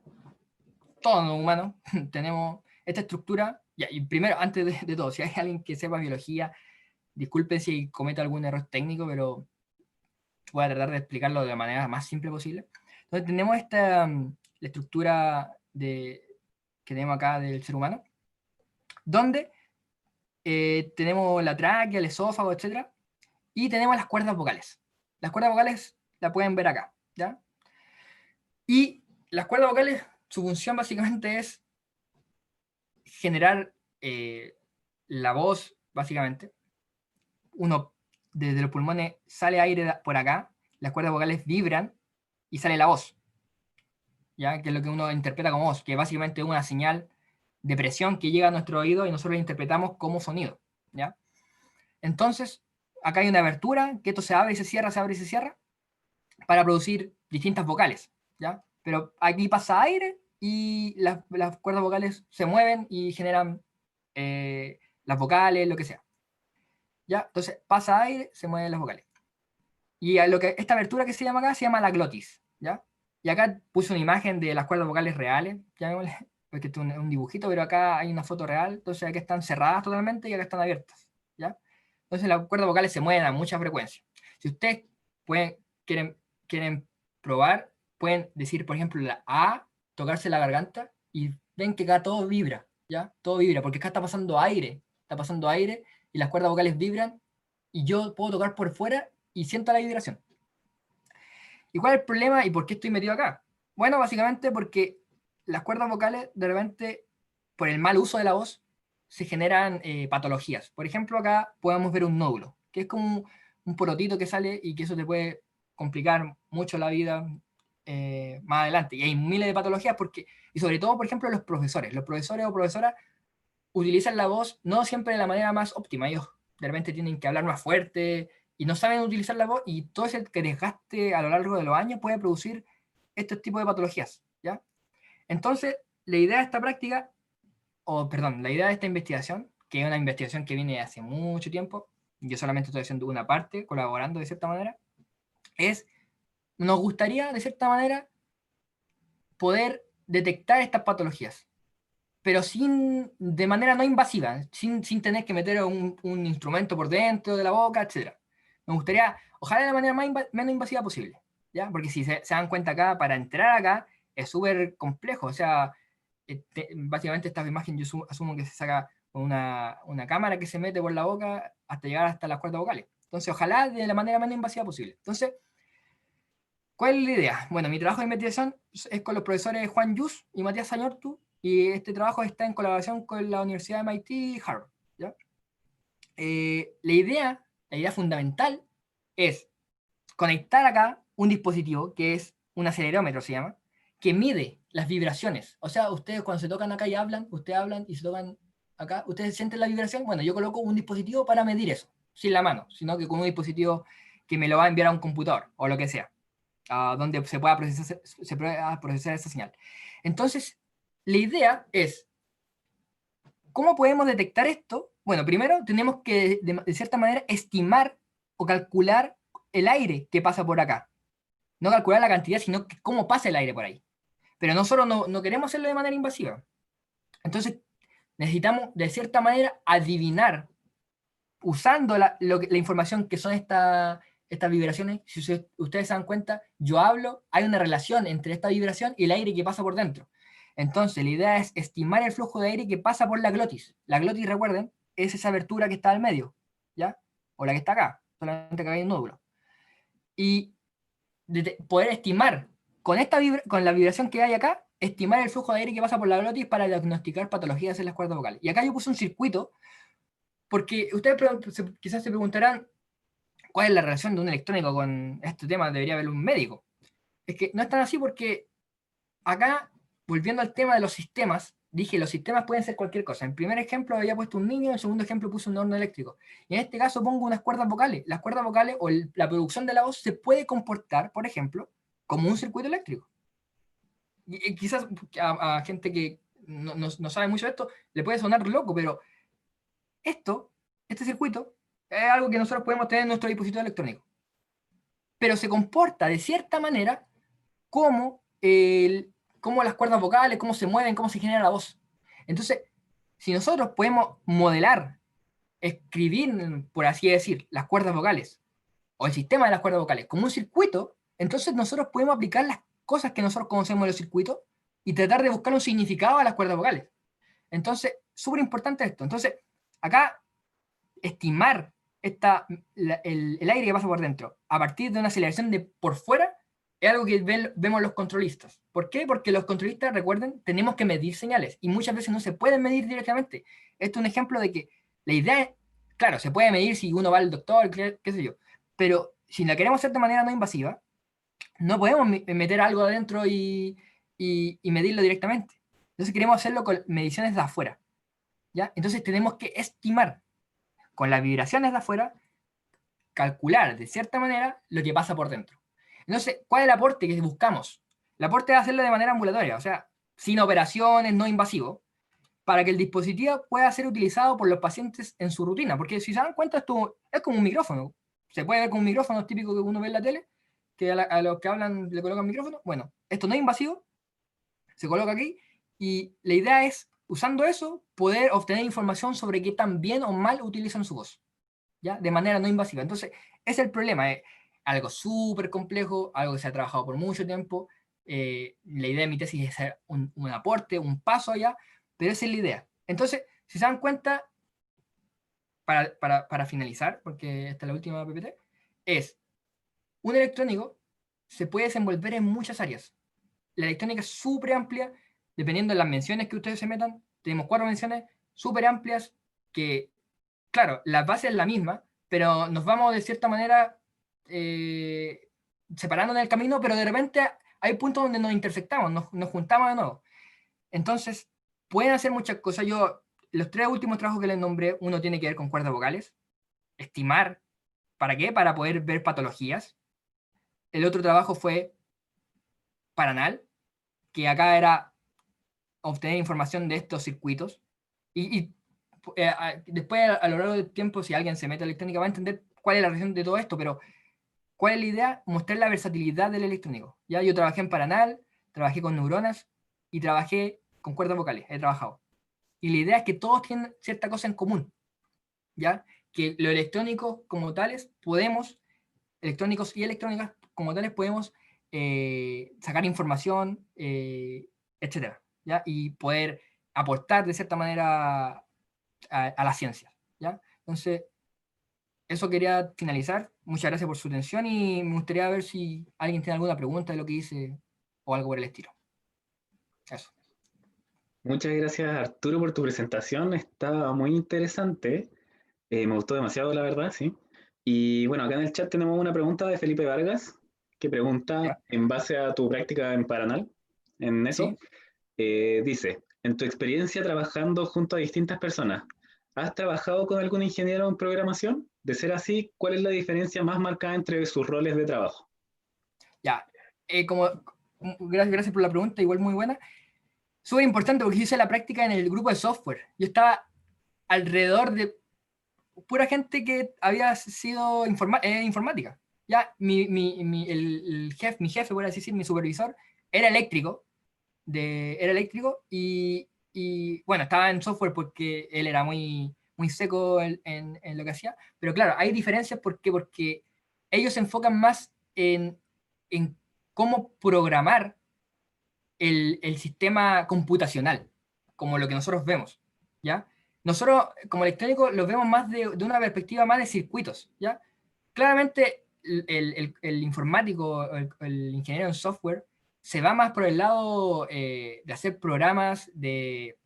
todo lo humano, tenemos esta estructura, ya, y primero, antes de todo, si hay alguien que sepa biología, disculpen si cometo algún error técnico, pero voy a tratar de explicarlo de la manera más simple posible. Entonces, tenemos la estructura que tenemos acá del ser humano, donde tenemos la tráquea, el esófago, etcétera, y tenemos las cuerdas vocales. Las cuerdas vocales la pueden ver acá, ¿ya? Y las cuerdas vocales, su función básicamente es generar la voz, básicamente. Uno, desde los pulmones, sale aire por acá, las cuerdas vocales vibran y sale la voz, ¿ya? Que es lo que uno interpreta como voz, que básicamente es una señal de presión que llega a nuestro oído y nosotros la interpretamos como sonido, ¿ya? Entonces, acá hay una abertura, que esto se abre y se cierra, se abre y se cierra, para producir distintas vocales, ¿ya? Pero aquí pasa aire y las cuerdas vocales se mueven y generan las vocales, lo que sea, ¿ya? Entonces, pasa aire, se mueven las vocales. Y esta abertura que se llama acá se llama la glotis, ¿ya? Y acá puse una imagen de las cuerdas vocales reales, llamémosle, porque esto es un dibujito, pero acá hay una foto real, entonces acá están cerradas totalmente y acá están abiertas, ¿ya? Entonces las cuerdas vocales se mueven a mucha frecuencia. Si ustedes quieren probar, pueden decir, por ejemplo, la A, tocarse la garganta y ven que acá todo vibra, ¿ya? Todo vibra, porque acá está pasando aire y las cuerdas vocales vibran y yo puedo tocar por fuera y siento la vibración. ¿Y cuál es el problema y por qué estoy metido acá? Bueno, básicamente porque las cuerdas vocales, de repente, por el mal uso de la voz, se generan patologías. Por ejemplo, acá podemos ver un nódulo, que es como un porotito que sale y que eso te puede complicar mucho la vida más adelante. Y hay miles de patologías porque, y sobre todo, por ejemplo, los profesores. Los profesores o profesoras utilizan la voz no siempre de la manera más óptima. Ellos de repente tienen que hablar más fuerte y no saben utilizar la voz, y todo ese que desgaste a lo largo de los años puede producir estos tipos de patologías, ¿ya? Entonces, la idea de esta práctica, o perdón, la idea de esta investigación, que es una investigación que viene hace mucho tiempo, yo solamente estoy haciendo una parte, colaborando de cierta manera, es, nos gustaría de cierta manera poder detectar estas patologías, pero de manera no invasiva, sin tener que meter un instrumento por dentro de la boca, etc. Me gustaría, ojalá de la manera menos invasiva posible, ¿ya? Porque si se dan cuenta acá, para entrar acá es súper complejo, o sea, básicamente esta imagen yo asumo que se saca con una cámara que se mete por la boca hasta llegar hasta las cuerdas vocales. Entonces, ojalá de la manera menos invasiva posible. Entonces, ¿cuál es la idea? Bueno, mi trabajo de investigación es con los profesores Juan Yus y Matías Sañortu, y este trabajo está en colaboración con la Universidad de MIT y Harvard, ¿ya? La idea fundamental es conectar acá un dispositivo que es un acelerómetro, se llama, que mide las vibraciones. O sea, ustedes cuando se tocan acá y hablan, ustedes hablan y se tocan acá, ustedes sienten la vibración. Bueno, yo coloco un dispositivo para medir eso, sin la mano, sino que con un dispositivo que me lo va a enviar a un computador o lo que sea, donde se pueda procesar esa señal. Entonces, la idea es, ¿cómo podemos detectar esto? Bueno, primero tenemos que, de cierta manera, estimar o calcular el aire que pasa por acá. No calcular la cantidad, sino que cómo pasa el aire por ahí. Pero nosotros no queremos hacerlo de manera invasiva. Entonces, necesitamos, de cierta manera, adivinar, usando la información que son estas vibraciones. Si ustedes se dan cuenta, yo hablo, hay una relación entre esta vibración y el aire que pasa por dentro. Entonces, la idea es estimar el flujo de aire que pasa por la glotis. La glotis, recuerden, es esa abertura que está al medio, ¿ya? O la que está acá, solamente que hay un nódulo. Y poder estimar, con la vibración que hay acá, estimar el flujo de aire que pasa por la glotis para diagnosticar patologías en las cuerdas vocales. Y acá yo puse un circuito, porque ustedes quizás se preguntarán, ¿cuál es la relación de un electrónico con este tema? Debería haber un médico. Es que no es tan así, porque acá, volviendo al tema de los sistemas, dije, los sistemas pueden ser cualquier cosa. En el primer ejemplo había puesto un niño, en el segundo ejemplo puse un horno eléctrico. Y en este caso pongo unas cuerdas vocales. Las cuerdas vocales o la producción de la voz se puede comportar, por ejemplo, como un circuito eléctrico. Y quizás a gente que no sabe mucho de esto le puede sonar loco, pero este circuito, es algo que nosotros podemos tener en nuestro dispositivo electrónico. Pero se comporta de cierta manera como, como las cuerdas vocales, cómo se mueven, cómo se genera la voz. Entonces, si nosotros podemos modelar, escribir, por así decir, las cuerdas vocales, o el sistema de las cuerdas vocales, como un circuito, entonces nosotros podemos aplicar las cosas que nosotros conocemos de los circuitos y tratar de buscar un significado a las cuerdas vocales. Entonces, súper importante esto. Entonces, acá, estimar el aire que pasa por dentro a partir de una aceleración de por fuera es algo que vemos los controlistas. ¿Por qué? Porque los controlistas, recuerden, tenemos que medir señales y muchas veces no se pueden medir directamente. Esto es un ejemplo de que la idea es, claro, se puede medir si uno va al doctor, qué sé yo, pero si la queremos hacer de manera no invasiva, no podemos meter algo adentro y medirlo directamente. Entonces queremos hacerlo con mediciones de afuera, ¿ya? Entonces tenemos que estimar con las vibraciones de afuera, calcular de cierta manera lo que pasa por dentro. Entonces, ¿cuál es el aporte que buscamos? El aporte es hacerlo de manera ambulatoria, o sea, sin operaciones, no invasivo, para que el dispositivo pueda ser utilizado por los pacientes en su rutina. Porque si se dan cuenta, esto es como un micrófono. Se puede ver con un micrófono típico que uno ve en la tele, que a los que hablan le colocan micrófono. Bueno, esto no es invasivo, se coloca aquí, y la idea es, usando eso, poder obtener información sobre qué tan bien o mal utilizan su voz, ¿ya? De manera no invasiva. Entonces, ese es el problema. Es algo súper complejo, algo que se ha trabajado por mucho tiempo. La idea de mi tesis es hacer un aporte, un paso allá, pero esa es la idea. Entonces, si se dan cuenta, para finalizar, porque esta es la última PPT, es un electrónico se puede desenvolver en muchas áreas. La electrónica es súper amplia, dependiendo de las menciones que ustedes se metan. Tenemos 4 menciones, súper amplias que, claro, la base es la misma, pero nos vamos de cierta manera separando en el camino, pero de repente hay puntos donde nos intersectamos, nos juntamos de nuevo. Entonces, pueden hacer muchas cosas. Yo, los 3 últimos trabajos que les nombré, uno tiene que ver con cuerdas vocales, estimar, ¿para qué? Para poder ver patologías. El otro trabajo fue Paranal, que acá era obtener información de estos circuitos. Y después, a lo largo del tiempo, si alguien se mete a electrónica, va a entender cuál es la relación de todo esto, pero ¿cuál es la idea? Mostrar la versatilidad del electrónico. ¿Ya? Yo trabajé en Paranal, trabajé con neuronas y trabajé con cuerdas vocales, he trabajado. Y la idea es que todos tienen cierta cosa en común, ¿ya? Que lo electrónico como tales podemos, electrónicos y electrónicas como tales podemos sacar información, etcétera, ¿ya? Y poder aportar de cierta manera a la ciencia, ¿ya? Entonces, eso quería finalizar. Muchas gracias por su atención y me gustaría ver si alguien tiene alguna pregunta de lo que hice o algo por el estilo. Eso. Muchas gracias, Arturo, por tu presentación. Estaba muy interesante. Me gustó demasiado, la verdad, sí. Y bueno, acá en el chat tenemos una pregunta de Felipe Vargas, que pregunta, ¿Ya? en base a tu práctica en Paranal, en eso, ¿Sí? dice, en tu experiencia trabajando junto a distintas personas, ¿has trabajado con algún ingeniero en programación? De ser así, ¿cuál es la diferencia más marcada entre sus roles de trabajo? Ya. Gracias por la pregunta, igual muy buena. Súper importante porque hice la práctica en el grupo de software. Yo estaba alrededor de pura gente que había sido informática. Ya, mi jefe, por así decir, mi supervisor, era eléctrico, era eléctrico bueno, estaba en software porque él era muy seco en lo que hacía, pero claro, hay diferencias porque ellos se enfocan más en cómo programar el sistema computacional, como lo que nosotros vemos, ¿ya? Nosotros, como electrónicos, lo vemos más de una perspectiva más de circuitos, ¿ya? Claramente, el informático, el ingeniero en software, se va más por el lado de hacer programas, de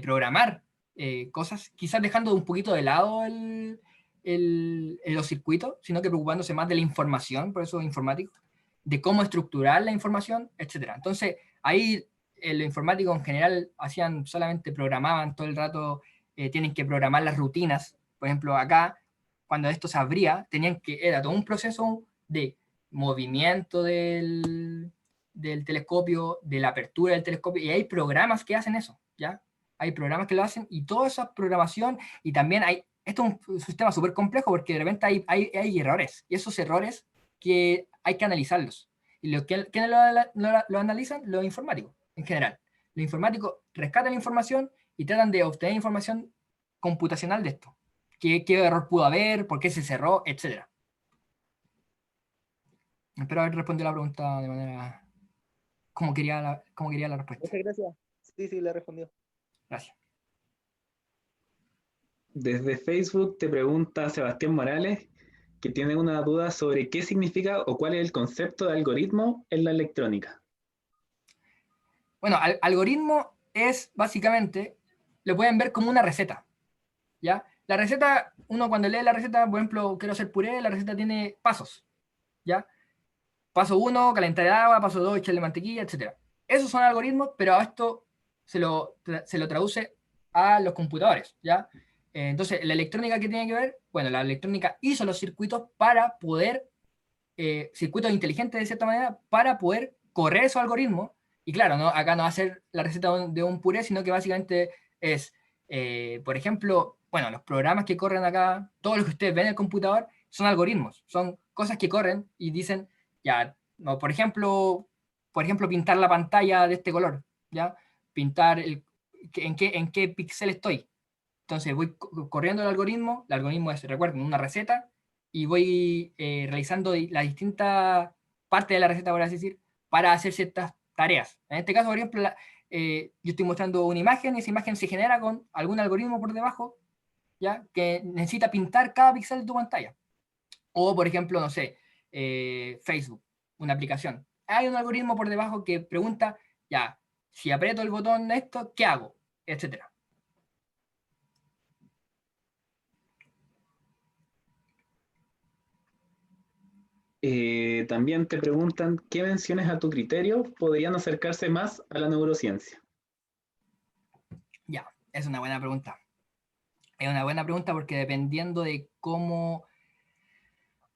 programar cosas, quizás dejando un poquito de lado los circuitos, sino que preocupándose más de la información, por eso es informático, de cómo estructurar la información, etcétera. Entonces, ahí los informáticos en general hacían solamente programaban todo el rato, tienen que programar las rutinas. Por ejemplo, acá, cuando esto se abría, era todo un proceso de movimiento del telescopio, de la apertura del telescopio, y hay programas que hacen eso, ¿ya? Hay programas que lo hacen, y toda esa programación, y también esto es un sistema súper complejo, porque de repente hay errores, y esos errores que hay que analizarlos. Y ¿quiénes lo analizan? Los informáticos, en general. Los informáticos rescatan la información y tratan de obtener información computacional de esto. ¿Qué error pudo haber? ¿Por qué se cerró? Etcétera. Espero haber respondido la pregunta de manera como quería la respuesta. Muchas gracias. Sí, sí, le respondió. Gracias. Desde Facebook te pregunta Sebastián Morales, que tiene una duda sobre qué significa o cuál es el concepto de algoritmo en la electrónica. Bueno, algoritmo es básicamente, lo pueden ver como una receta, ¿ya? La receta, uno cuando lee la receta, por ejemplo, quiero hacer puré, la receta tiene pasos, ¿ya? Paso 1, calentar el agua, paso 2, echarle mantequilla, etc. Esos son algoritmos, pero a esto se lo traduce a los computadores, ¿ya? Entonces, la electrónica, ¿qué tiene que ver? Bueno, la electrónica hizo los circuitos para poder, circuitos inteligentes de cierta manera, para poder correr esos algoritmos. Y claro, ¿no? Acá no va a ser la receta de un puré, sino que básicamente es, por ejemplo, bueno, los programas que corren acá, todo lo que ustedes ven en el computador, son algoritmos, son cosas que corren y dicen, ya, no, por ejemplo, pintar la pantalla de este color, ¿ya? Pintar en qué píxel estoy. Entonces voy corriendo el algoritmo es, recuerden, una receta, y voy realizando las distintas partes de la receta, por así decir, para hacer ciertas tareas. En este caso, por ejemplo, yo estoy mostrando una imagen, y esa imagen se genera con algún algoritmo por debajo, ¿ya? Que necesita pintar cada píxel de tu pantalla. O, por ejemplo, no sé, Facebook, una aplicación. Hay un algoritmo por debajo que pregunta, ya, si aprieto el botón esto, ¿qué hago? Etcétera. También te preguntan, ¿qué menciones a tu criterio podrían acercarse más a la neurociencia? Ya, es una buena pregunta. Es una buena pregunta porque dependiendo de cómo...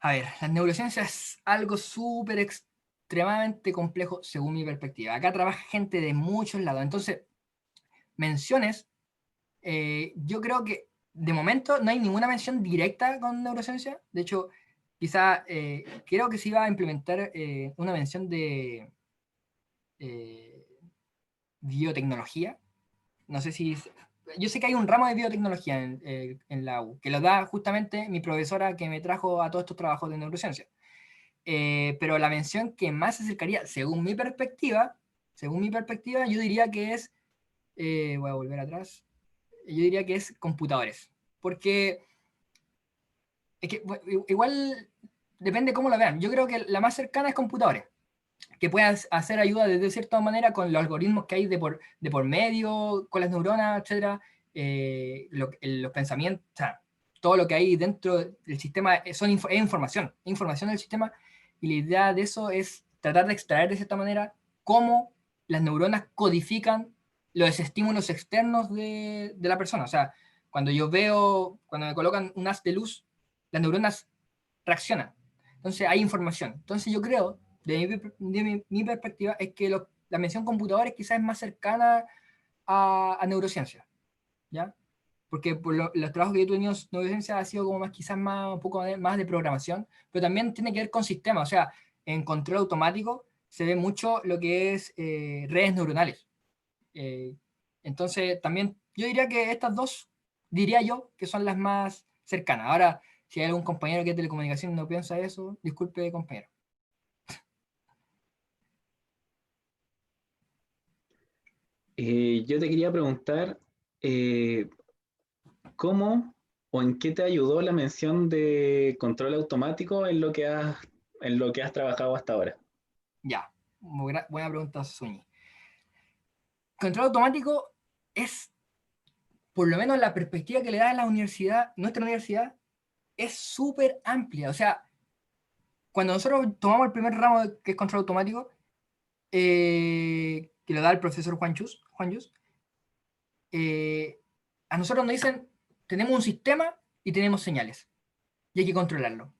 A ver, la neurociencia es algo súper extremadamente complejo según mi perspectiva. Acá trabaja gente de muchos lados. Entonces, menciones, yo creo que de momento no hay ninguna mención directa con neurociencia. De hecho, quizá creo que se iba a implementar una mención de eh, biotecnología. No sé si... Yo sé que hay un ramo de biotecnología en la U, que lo da justamente mi profesora que me trajo a todos estos trabajos de neurociencia. Pero la mención que más se acercaría, según mi perspectiva, yo diría que es, voy a volver atrás, yo diría que es computadores. Porque es que, igual depende cómo lo vean. Yo creo que la más cercana es computadores, que puedas hacer ayuda de cierta manera con los algoritmos que hay de por medio, con las neuronas, etcétera, los pensamientos, o sea, todo lo que hay dentro del sistema es información del sistema, y la idea de eso es tratar de extraer de cierta manera cómo las neuronas codifican los estímulos externos de la persona. O sea, cuando me colocan un haz de luz, las neuronas reaccionan. Entonces hay información. Entonces yo creo, mi perspectiva, es que la mención computadores quizás es más cercana a neurociencia, ¿ya? Porque por los trabajos que yo he tenido en neurociencia ha sido como más, quizás más, un poco más de programación, pero también tiene que ver con sistemas. O sea, en control automático se ve mucho lo que es redes neuronales. Eh, entonces, también yo diría que estas dos, diría yo, que son las más cercanas. Ahora, si hay algún compañero que es de telecomunicación y no piensa eso, disculpe, compañero. Yo te quería preguntar, eh, ¿cómo o en qué te ayudó la mención de control automático en lo que has trabajado hasta ahora? Ya, buena pregunta, Suñi. Control automático es, por lo menos la perspectiva que le da la universidad, nuestra universidad, es súper amplia. O sea, cuando nosotros tomamos el primer ramo que es control automático, que lo da el profesor Juan Yus, a nosotros nos dicen, tenemos un sistema y tenemos señales, y hay que controlarlo.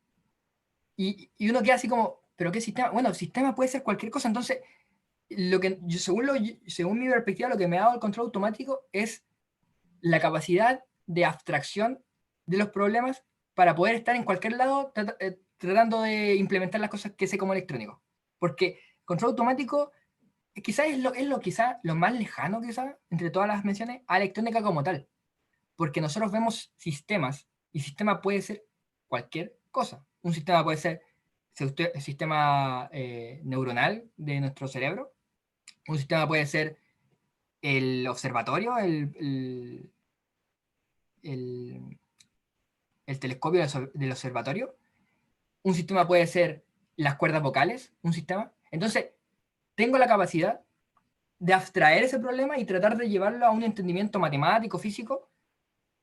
Y uno queda así como, ¿pero qué sistema? Bueno, el sistema puede ser cualquier cosa. Entonces, según mi perspectiva, lo que me ha dado el control automático es la capacidad de abstracción de los problemas para poder estar en cualquier lado tratando de implementar las cosas que sé como electrónico. Porque control automático quizás quizás lo más lejano quizás entre todas las menciones a electrónica como tal. Porque nosotros vemos sistemas y sistema puede ser cualquier cosa. Un sistema puede ser el sistema neuronal de nuestro cerebro. Un sistema puede ser el observatorio, el, el telescopio del observatorio. Un sistema puede ser las cuerdas vocales, un sistema. Entonces, tengo la capacidad de abstraer ese problema y tratar de llevarlo a un entendimiento matemático, físico,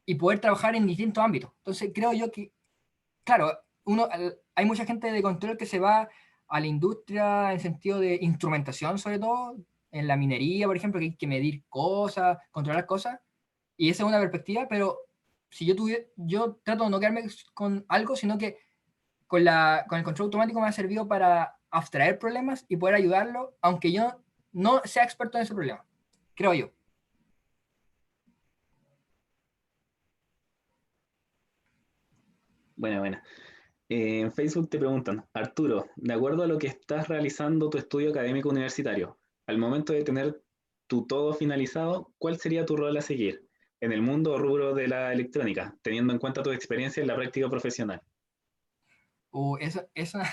y poder trabajar en distintos ámbitos. Entonces, creo yo que, claro, hay mucha gente de control que se va a la industria en sentido de instrumentación, sobre todo, en la minería, por ejemplo, que hay que medir cosas, controlar cosas, y esa es una perspectiva, pero si yo trato de no quedarme con algo, sino que con el control automático me ha servido para abstraer problemas y poder ayudarlo, aunque yo no sea experto en ese problema, creo yo. Buena, buena. En Facebook te preguntan, Arturo, de acuerdo a lo que estás realizando tu estudio académico universitario, al momento de tener tu todo finalizado, ¿cuál sería tu rol a seguir en el mundo o rubro de la electrónica, teniendo en cuenta tu experiencia en la práctica profesional? Eso es una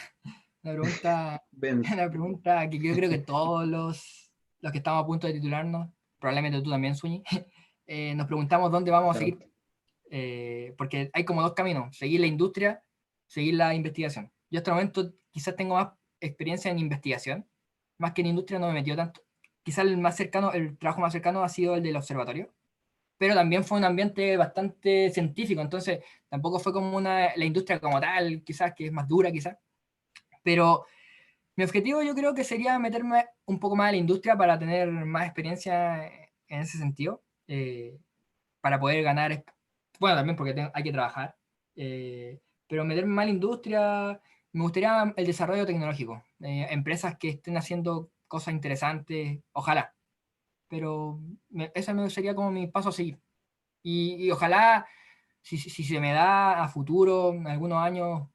pregunta, Ben, una pregunta que yo creo que todos los que estamos a punto de titularnos, probablemente tú también, Suñi, nos preguntamos dónde vamos a claro. seguir, porque hay como dos caminos, seguir la industria, seguir la investigación. Yo hasta el momento quizás tengo más experiencia en investigación, más que en industria no me metió tanto. Quizás el trabajo más cercano ha sido el del observatorio, pero también fue un ambiente bastante científico, entonces tampoco fue como la industria como tal, quizás que es más dura, quizás, Pero mi objetivo yo creo que sería meterme un poco más en la industria para tener más experiencia en ese sentido, para poder ganar, bueno, también porque hay que trabajar, pero meterme más en la industria, me gustaría el desarrollo tecnológico, empresas que estén haciendo cosas interesantes, ojalá, pero ese sería como mi paso a seguir. Y ojalá, si se me da a futuro, en algunos años,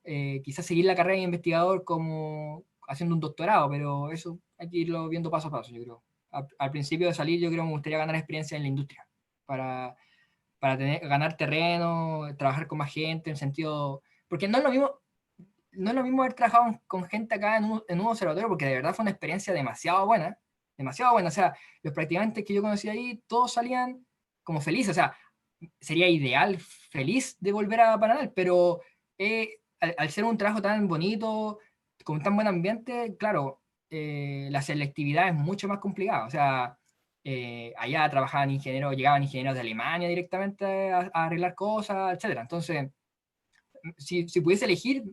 quizás seguir la carrera de investigador como haciendo un doctorado, pero eso hay que irlo viendo paso a paso, yo creo. Al principio de salir, yo creo que me gustaría ganar experiencia en la industria, para, ganar terreno, trabajar con más gente, en sentido... Porque no es lo mismo haber trabajado con gente acá en un observatorio, porque de verdad fue una experiencia demasiado buena, demasiado buena. O sea, los practicantes que yo conocí ahí, todos salían como felices. O sea, sería ideal, feliz de volver a Panamá, pero al ser un trabajo tan bonito, con tan buen ambiente, claro, la selectividad es mucho más complicada. O sea, allá trabajaban ingenieros, llegaban ingenieros de Alemania directamente a arreglar cosas, etcétera. Entonces, si pudiese elegir,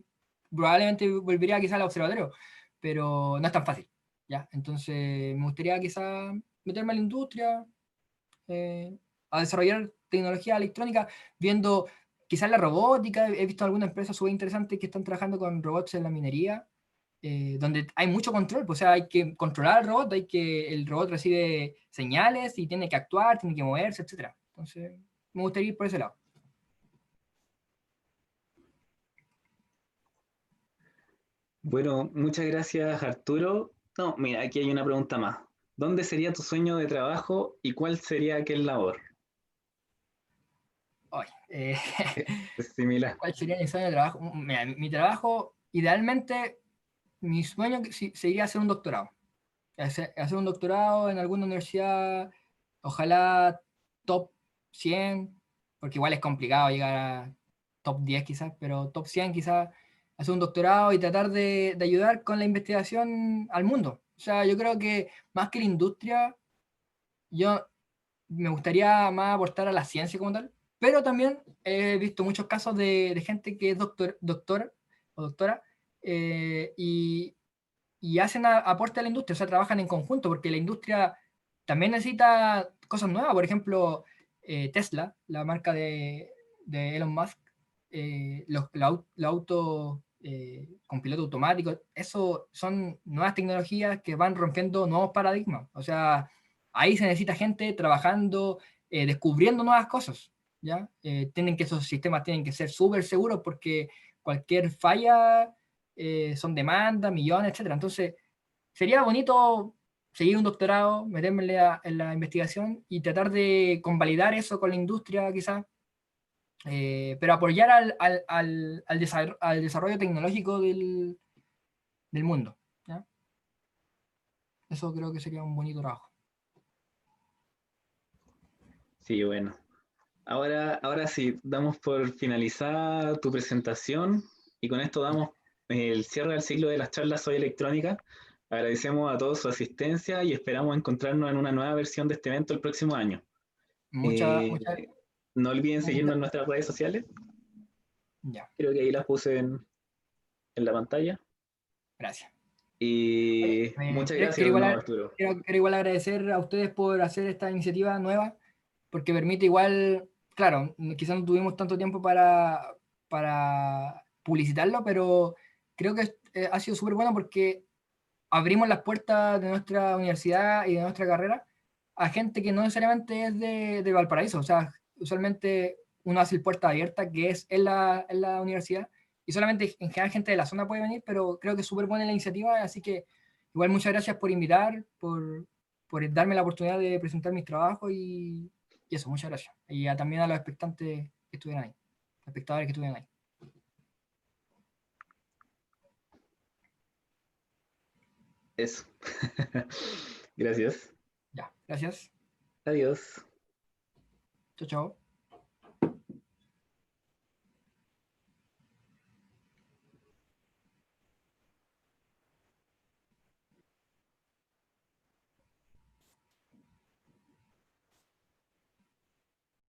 probablemente volvería quizá al observatorio, pero no es tan fácil, ¿ya? Entonces, me gustaría quizá meterme a la industria, a desarrollar tecnología electrónica, viendo quizás la robótica. He visto algunas empresas súper interesantes que están trabajando con robots en la minería, donde hay mucho control, pues, o sea, hay que controlar al robot, el robot recibe señales y tiene que actuar, tiene que moverse, etcétera. Entonces, me gustaría ir por ese lado. Bueno, muchas gracias, Arturo. No, mira, aquí hay una pregunta más. ¿Dónde sería tu sueño de trabajo y cuál sería aquel labor? Ay, Es similar. ¿cuál sería mi sueño de trabajo? Mira, mi trabajo, idealmente, mi sueño sería hacer un doctorado. Hacer un doctorado en alguna universidad, ojalá top 100, porque igual es complicado llegar a top 10 quizás, pero top 100 quizás, hacer un doctorado y tratar de ayudar con la investigación al mundo. O sea, yo creo que más que la industria, yo me gustaría más aportar a la ciencia como tal, pero también he visto muchos casos de gente que es doctor o doctora, y hacen aporte a la industria, o sea, trabajan en conjunto, porque la industria también necesita cosas nuevas. Por ejemplo, Tesla, la marca de Elon Musk, los autos con piloto automático, eso son nuevas tecnologías que van rompiendo nuevos paradigmas. O sea, ahí se necesita gente trabajando, descubriendo nuevas cosas, ¿ya? Esos sistemas tienen que ser súper seguros porque cualquier falla son demandas, millones, etcétera. Entonces, sería bonito seguir un doctorado, meterme en la investigación y tratar de convalidar eso con la industria, quizás, pero apoyar al desarrollo tecnológico del mundo, ¿ya? Eso creo que sería un bonito trabajo. Sí, bueno. Ahora sí, damos por finalizada tu presentación y con esto damos el cierre del ciclo de las charlas Soy Electrónica. Agradecemos a todos su asistencia y esperamos encontrarnos en una nueva versión de este evento el próximo año. Muchas, Eh, muchas, no olviden seguirnos en nuestras redes sociales. ya, Creo que ahí las puse en la pantalla. gracias. Y muchas gracias de nuevo, Arturo. Quiero igual agradecer a ustedes por hacer esta iniciativa nueva, porque permite igual, claro, quizás no tuvimos tanto tiempo para publicitarlo, pero creo que ha sido súper bueno porque abrimos las puertas de nuestra universidad y de nuestra carrera a gente que no necesariamente es de Valparaíso. O sea, usualmente uno hace el puerta abierta, que es en la universidad, y solamente en general gente de la zona puede venir, pero creo que es súper buena la iniciativa, así que igual muchas gracias por invitar, por darme la oportunidad de presentar mis trabajos y eso, muchas gracias. Y también a los expectantes que estuvieron ahí, espectadores que estuvieron ahí. Eso. Gracias. Ya, gracias. Adiós. Chao, chao.